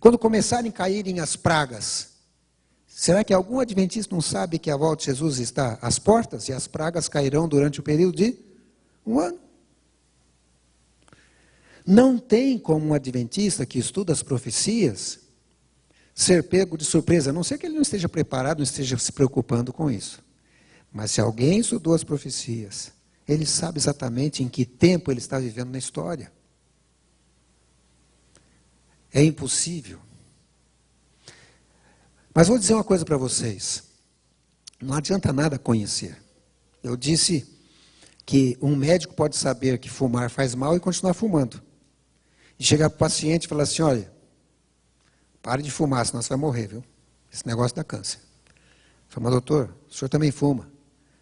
S1: Quando começarem a caírem as pragas, será que algum adventista não sabe que a volta de Jesus está às portas e as pragas cairão durante o período de 1 ano? Não tem como um adventista que estuda as profecias ser pego de surpresa, a não ser que ele não esteja preparado, não esteja se preocupando com isso. Mas se alguém estudou as profecias, ele sabe exatamente em que tempo ele está vivendo na história. É impossível. Mas vou dizer uma coisa para vocês. Não adianta nada conhecer. Eu disse que um médico pode saber que fumar faz mal e continuar fumando. E chegar para o paciente e falar assim, olha, pare de fumar, senão você vai morrer, viu? Esse negócio dá câncer. Fala, doutor, o senhor também fuma?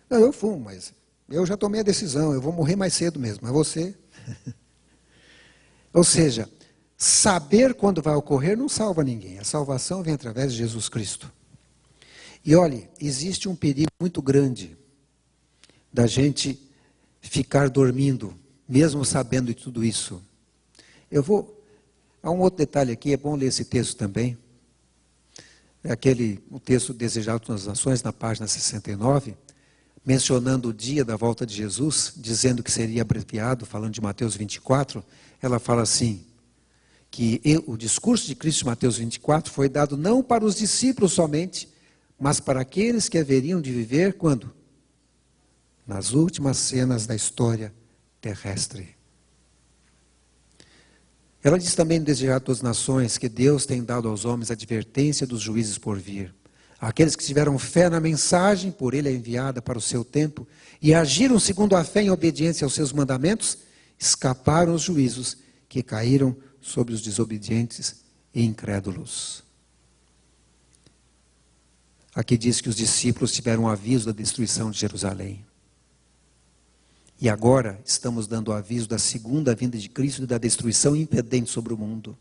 S1: Não, eu fumo, mas eu já tomei a decisão, eu vou morrer mais cedo mesmo, mas você... Ou seja, saber quando vai ocorrer não salva ninguém. A salvação vem através de Jesus Cristo. E olhe, existe um perigo muito grande da gente ficar dormindo, mesmo sabendo de tudo isso. Há um outro detalhe aqui, é bom ler esse texto também. É o texto Desejado nas Nações, na página 69, mencionando o dia da volta de Jesus, dizendo que seria abreviado, falando de Mateus 24, ela fala assim, que o discurso de Cristo de Mateus 24 foi dado não para os discípulos somente, mas para aqueles que haveriam de viver quando? Nas últimas cenas da história terrestre. Ela diz também no Desejado das Nações que Deus tem dado aos homens a advertência dos juízes por vir. Aqueles que tiveram fé na mensagem, por ele é enviada para o seu tempo, e agiram segundo a fé em obediência aos seus mandamentos, escaparam os juízos que caíram sobre os desobedientes e incrédulos. Aqui diz que os discípulos tiveram aviso da destruição de Jerusalém. E agora estamos dando aviso da segunda vinda de Cristo e da destruição impendente sobre o mundo.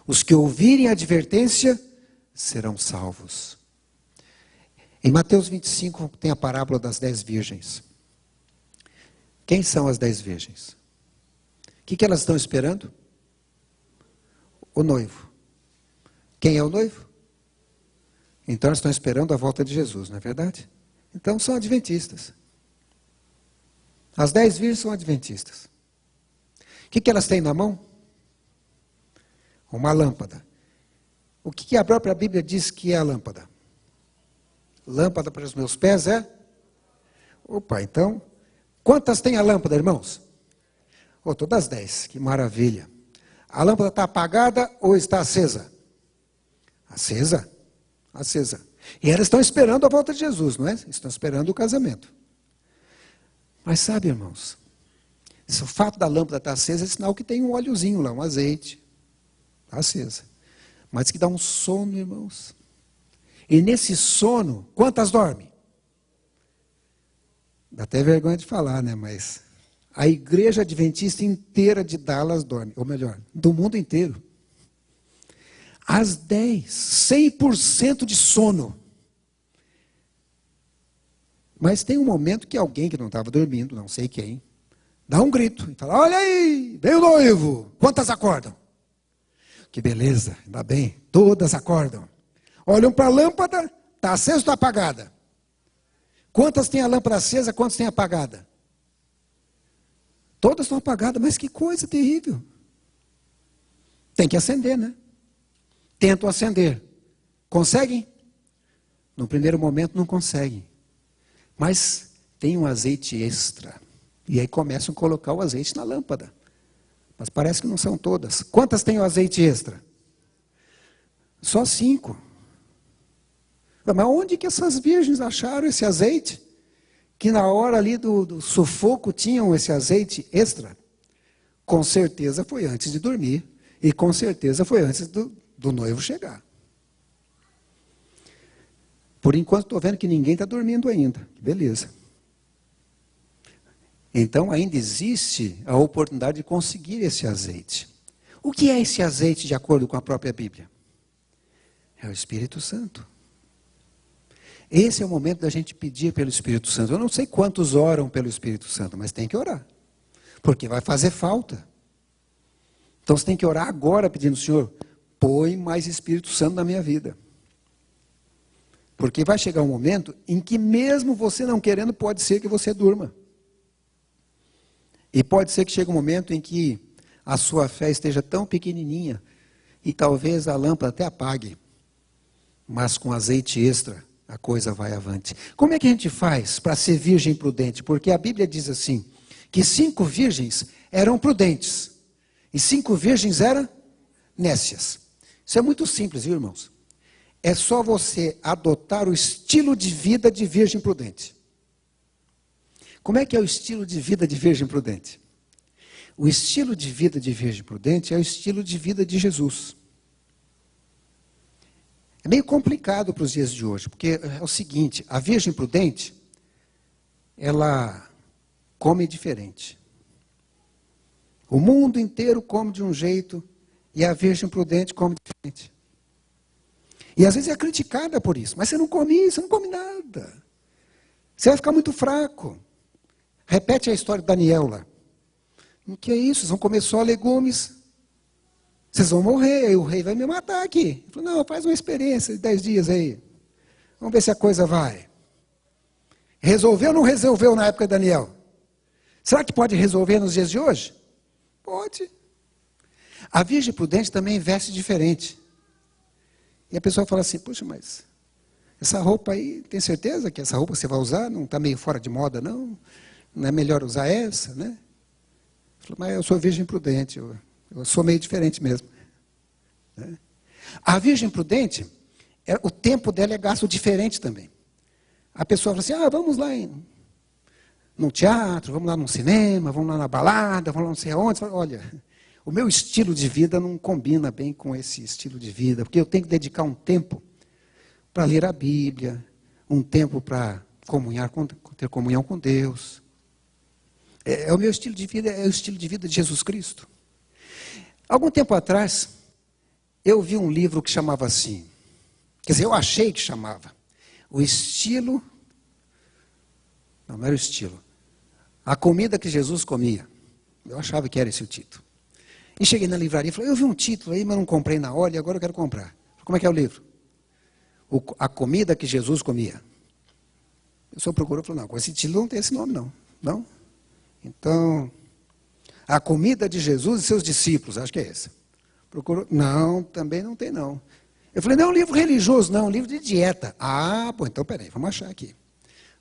S1: Os que ouvirem a advertência serão salvos. Em Mateus 25 tem a parábola das 10 virgens. Quem são as 10 virgens? O que elas estão esperando? O noivo. Quem é o noivo? Então elas estão esperando a volta de Jesus, não é verdade? Então são adventistas. As 10 virgens são adventistas. O que elas têm na mão? Uma lâmpada. O que a própria Bíblia diz que é a lâmpada? Lâmpada para os meus pés é? Opa, então, quantas tem a lâmpada, irmãos? Todas 10, que maravilha. A lâmpada está apagada ou está acesa? Acesa. Acesa. E elas estão esperando a volta de Jesus, não é? Estão esperando o casamento. Mas sabe, irmãos, se o fato da lâmpada estar acesa é sinal que tem um óleozinho lá, um azeite. Está acesa. Mas que dá um sono, irmãos. E nesse sono, quantas dormem? Dá até vergonha de falar, né? Mas a igreja adventista inteira de Dallas dorme. Ou melhor, do mundo inteiro. Às 10, 100% de sono. Mas tem um momento que alguém que não estava dormindo, não sei quem, dá um grito e fala, olha aí, veio o noivo, quantas acordam? Que beleza, ainda bem, todas acordam. Olham para a lâmpada, está acesa ou está apagada? Quantas tem a lâmpada acesa, quantas tem apagada? Todas estão apagadas, mas que coisa terrível. Tem que acender, né? Tentam acender. Conseguem? No primeiro momento não conseguem. Mas tem um azeite extra. E aí começam a colocar o azeite na lâmpada. Mas parece que não são todas. Quantas tem o azeite extra? Só 5. Mas onde que essas virgens acharam esse azeite? Que na hora ali do sufoco tinham esse azeite extra? Com certeza foi antes de dormir. E com certeza foi antes do noivo chegar. Por enquanto estou vendo que ninguém está dormindo ainda. Beleza. Então ainda existe a oportunidade de conseguir esse azeite. O que é esse azeite de acordo com a própria Bíblia? É o Espírito Santo. Esse é o momento da gente pedir pelo Espírito Santo. Eu não sei quantos oram pelo Espírito Santo, mas tem que orar. Porque vai fazer falta. Então você tem que orar agora pedindo, Senhor, põe mais Espírito Santo na minha vida. Porque vai chegar um momento em que mesmo você não querendo, pode ser que você durma. E pode ser que chegue um momento em que a sua fé esteja tão pequenininha e talvez a lâmpada até apague, mas com azeite extra a coisa vai avante. Como é que a gente faz para ser virgem prudente? Porque a Bíblia diz assim, que 5 virgens eram prudentes e 5 virgens eram nécias. Isso é muito simples, viu, irmãos? É só você adotar o estilo de vida de virgem prudente. Como é que é o estilo de vida de virgem prudente? O estilo de vida de virgem prudente é o estilo de vida de Jesus. É meio complicado para os dias de hoje, porque é o seguinte, a virgem prudente, ela come diferente. O mundo inteiro come de um jeito e a virgem prudente come diferente. E às vezes é criticada por isso, mas você não come isso, você não come nada. Você vai ficar muito fraco. Repete a história de Daniel lá. O que é isso? Vocês vão comer só legumes? Vocês vão morrer, aí o rei vai me matar aqui. Ele falou, não, faz uma experiência de 10 dias aí. Vamos ver se a coisa vai. Resolveu ou não resolveu na época de Daniel? Será que pode resolver nos dias de hoje? Pode. A virgem prudente também veste diferente. E a pessoa fala assim, puxa, mas essa roupa aí, tem certeza que essa roupa você vai usar? Não está meio fora de moda, não? Não é melhor usar essa, né? Falou, mas eu sou virgem prudente, eu sou meio diferente mesmo. Né? A virgem prudente, o tempo dela é gasto diferente também. A pessoa fala assim, vamos lá no teatro, vamos lá no cinema, vamos lá na balada, vamos lá não sei aonde. Fala, olha, o meu estilo de vida não combina bem com esse estilo de vida, porque eu tenho que dedicar um tempo para ler a Bíblia, um tempo para ter comunhão com Deus. É o meu estilo de vida, é o estilo de vida de Jesus Cristo. Algum tempo atrás, eu vi um livro que chamava assim, quer dizer, eu achei que chamava, o estilo, não era o estilo, a comida que Jesus comia. Eu achava que era esse o título. E cheguei na livraria e falei, eu vi um título aí, mas não comprei na hora e agora eu quero comprar. Como é que é o livro? A comida que Jesus comia. A pessoa procurou e falou, não, com esse título não tem esse nome não. Não? Então, a comida de Jesus e seus discípulos, acho que é essa. Procurou, não, também não tem não. Eu falei, não é um livro religioso, não, é um livro de dieta. Ah, pô, então peraí, vamos achar aqui.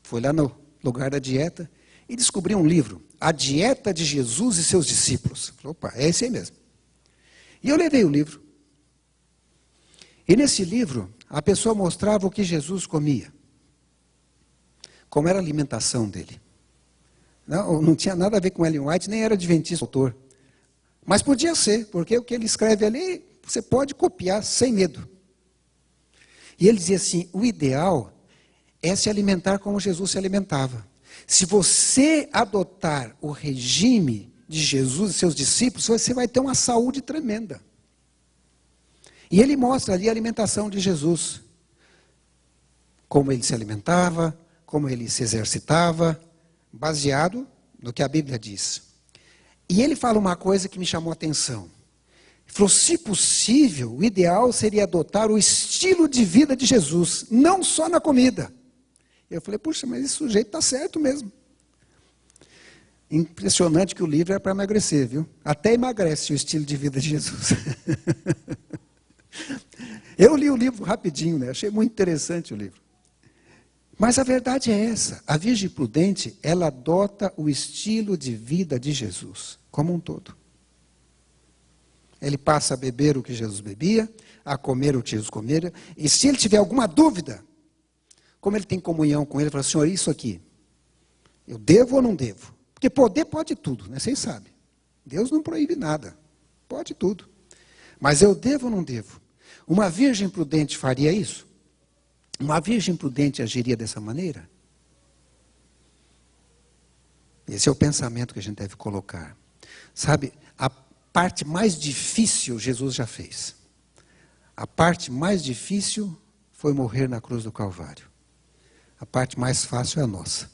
S1: Fui lá no lugar da dieta e descobri um livro, A Dieta de Jesus e seus Discípulos. Falei, opa, é esse aí mesmo. E eu levei o livro. E nesse livro, a pessoa mostrava o que Jesus comia. Como era a alimentação dele. Não tinha nada a ver com Ellen White, nem era adventista autor. Mas podia ser, porque o que ele escreve ali, você pode copiar sem medo. E ele dizia assim, o ideal é se alimentar como Jesus se alimentava. Se você adotar o regime de Jesus e seus discípulos, você vai ter uma saúde tremenda. E ele mostra ali a alimentação de Jesus. Como ele se alimentava, como ele se exercitava, baseado no que a Bíblia diz. E ele fala uma coisa que me chamou a atenção. Ele falou, se possível, o ideal seria adotar o estilo de vida de Jesus, não só na comida. Eu falei, puxa, mas esse sujeito está certo mesmo. Impressionante que o livro é para emagrecer, viu? Até emagrece o estilo de vida de Jesus. Eu li o livro rapidinho, né? Achei muito interessante o livro. Mas a verdade é essa, a Virgem Prudente, ela adota o estilo de vida de Jesus, como um todo. Ele passa a beber o que Jesus bebia, a comer o que Jesus comia, e se ele tiver alguma dúvida, como ele tem comunhão com ele, ele fala, Senhor, isso aqui, eu devo ou não devo? Porque poder pode tudo, né? Vocês sabem. Deus não proíbe nada, pode tudo. Mas eu devo ou não devo? Uma virgem prudente faria isso? Uma virgem prudente agiria dessa maneira? Esse é o pensamento que a gente deve colocar. Sabe, a parte mais difícil Jesus já fez. A parte mais difícil foi morrer na cruz do Calvário. A parte mais fácil é a nossa.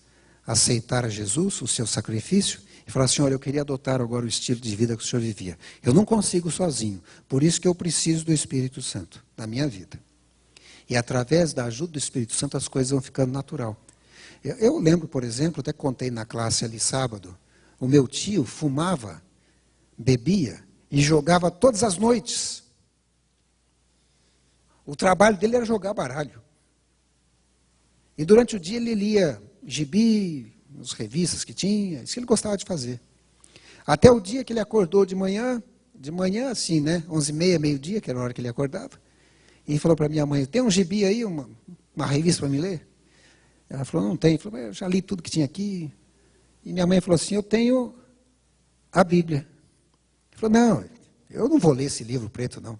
S1: Aceitar a Jesus, o seu sacrifício, e falar assim, olha, eu queria adotar agora o estilo de vida que o Senhor vivia. Eu não consigo sozinho, por isso que eu preciso do Espírito Santo na minha vida. E através da ajuda do Espírito Santo as coisas vão ficando natural. Eu lembro, por exemplo, até contei na classe ali sábado, o meu tio fumava bebia e jogava todas as noites. O trabalho dele era jogar baralho. E durante o dia ele lia gibi, as revistas que tinha, isso que ele gostava de fazer. Até o dia que ele acordou de manhã assim, né, 11h30, meio-dia, que era a hora que ele acordava, e falou para minha mãe, tem um gibi aí, uma revista para me ler? Ela falou, não tem. Ele falou, eu já li tudo que tinha aqui. E minha mãe falou assim, eu tenho a Bíblia. Ele falou, não, eu não vou ler esse livro preto, não.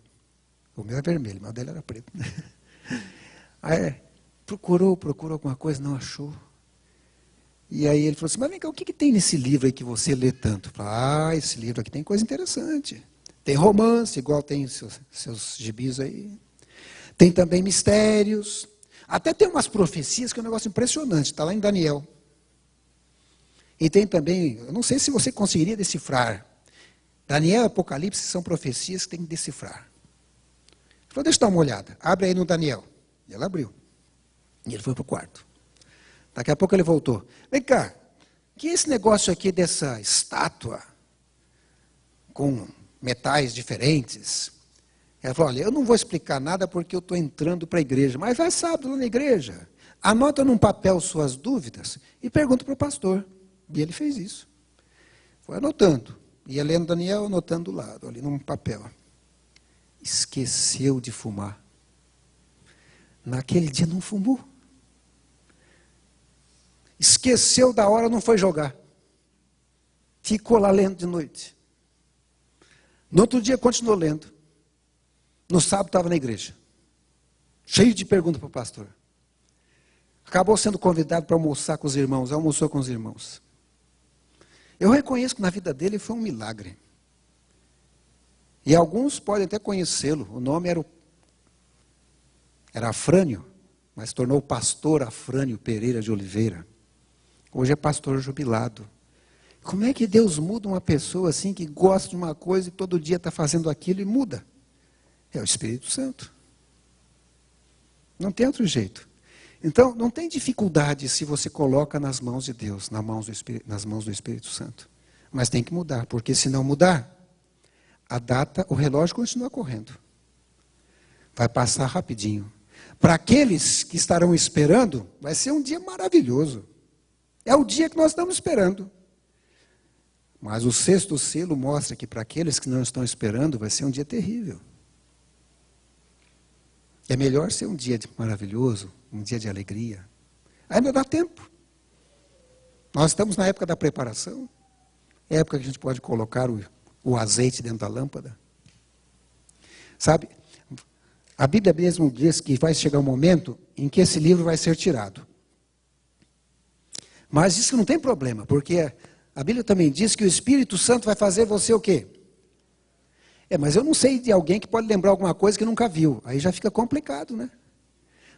S1: O meu é vermelho, mas o dele era preto. Aí procurou alguma coisa, não achou. E aí ele falou assim, mas vem cá, o que tem nesse livro aí que você lê tanto? Eu falei, esse livro aqui tem coisa interessante. Tem romance, igual tem seus gibis aí. Tem também mistérios. Até tem umas profecias que é um negócio impressionante, está lá em Daniel. E tem também, eu não sei se você conseguiria decifrar. Daniel e Apocalipse são profecias que tem que decifrar. Ele falou, deixa eu dar uma olhada. Abre aí no Daniel. E ela abriu. E ele foi para o quarto. Daqui a pouco ele voltou. Vem cá, que é esse negócio aqui dessa estátua com metais diferentes? Ela falou, olha, eu não vou explicar nada porque eu estou entrando para a igreja. Mas vai sábado lá na igreja. Anota num papel suas dúvidas e pergunta para o pastor. E ele fez isso. Foi anotando. Ia lendo Daniel, anotando do lado, ali num papel. Esqueceu de fumar. Naquele dia não fumou. Esqueceu da hora, não foi jogar. Ficou lá lendo de noite. No outro dia continuou lendo. No sábado estava na igreja. Cheio de perguntas para o pastor. Acabou sendo convidado para almoçar com os irmãos. Almoçou com os irmãos. Eu reconheço que na vida dele foi um milagre. E alguns podem até conhecê-lo. O nome era Afrânio, mas se tornou pastor Afrânio Pereira de Oliveira. Hoje é pastor jubilado. Como é que Deus muda uma pessoa assim que gosta de uma coisa e todo dia está fazendo aquilo e muda? É o Espírito Santo. Não tem outro jeito. Então, não tem dificuldade se você coloca nas mãos de Deus, nas mãos do Espírito Santo. Mas tem que mudar, porque se não mudar, a data, o relógio continua correndo. Vai passar rapidinho. Para aqueles que estarão esperando, vai ser um dia maravilhoso. É o dia que nós estamos esperando. Mas o sexto selo mostra que para aqueles que não estão esperando, vai ser um dia terrível. É melhor ser um dia maravilhoso, um dia de alegria. Ainda dá tempo. Nós estamos na época da preparação. É a época que a gente pode colocar o azeite dentro da lâmpada. Sabe, a Bíblia mesmo diz que vai chegar um momento em que esse livro vai ser tirado. Mas isso não tem problema, porque a Bíblia também diz que o Espírito Santo vai fazer você o quê? Mas eu não sei de alguém que pode lembrar alguma coisa que nunca viu. Aí já fica complicado, né?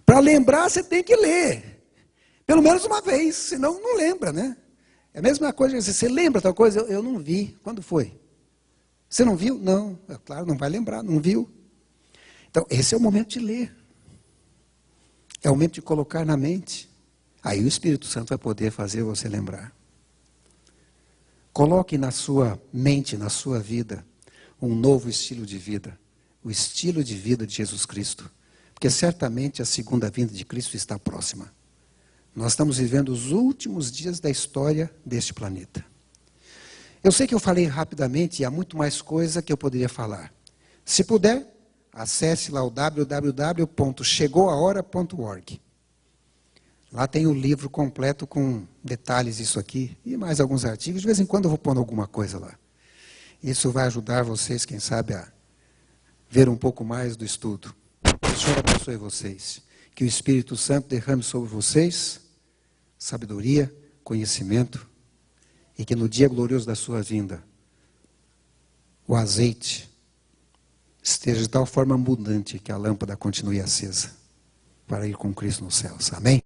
S1: Para lembrar, você tem que ler. Pelo menos uma vez, senão não lembra, né? É a mesma coisa, você lembra tal coisa? Eu não vi. Quando foi? Você não viu? Não. É claro, não vai lembrar, não viu. Então, esse é o momento de ler. É o momento de colocar na mente. Aí o Espírito Santo vai poder fazer você lembrar. Coloque na sua mente, na sua vida, um novo estilo de vida. O estilo de vida de Jesus Cristo. Porque certamente a segunda vinda de Cristo está próxima. Nós estamos vivendo os últimos dias da história deste planeta. Eu sei que eu falei rapidamente e há muito mais coisa que eu poderia falar. Se puder, acesse lá o www.chegouahora.org. Lá tem o livro completo com detalhes disso aqui e mais alguns artigos. De vez em quando eu vou pondo alguma coisa lá. Isso vai ajudar vocês, quem sabe, a ver um pouco mais do estudo. Que o Senhor abençoe vocês. Que o Espírito Santo derrame sobre vocês sabedoria, conhecimento e que no dia glorioso da sua vinda o azeite esteja de tal forma abundante que a lâmpada continue acesa para ir com Cristo nos céus. Amém?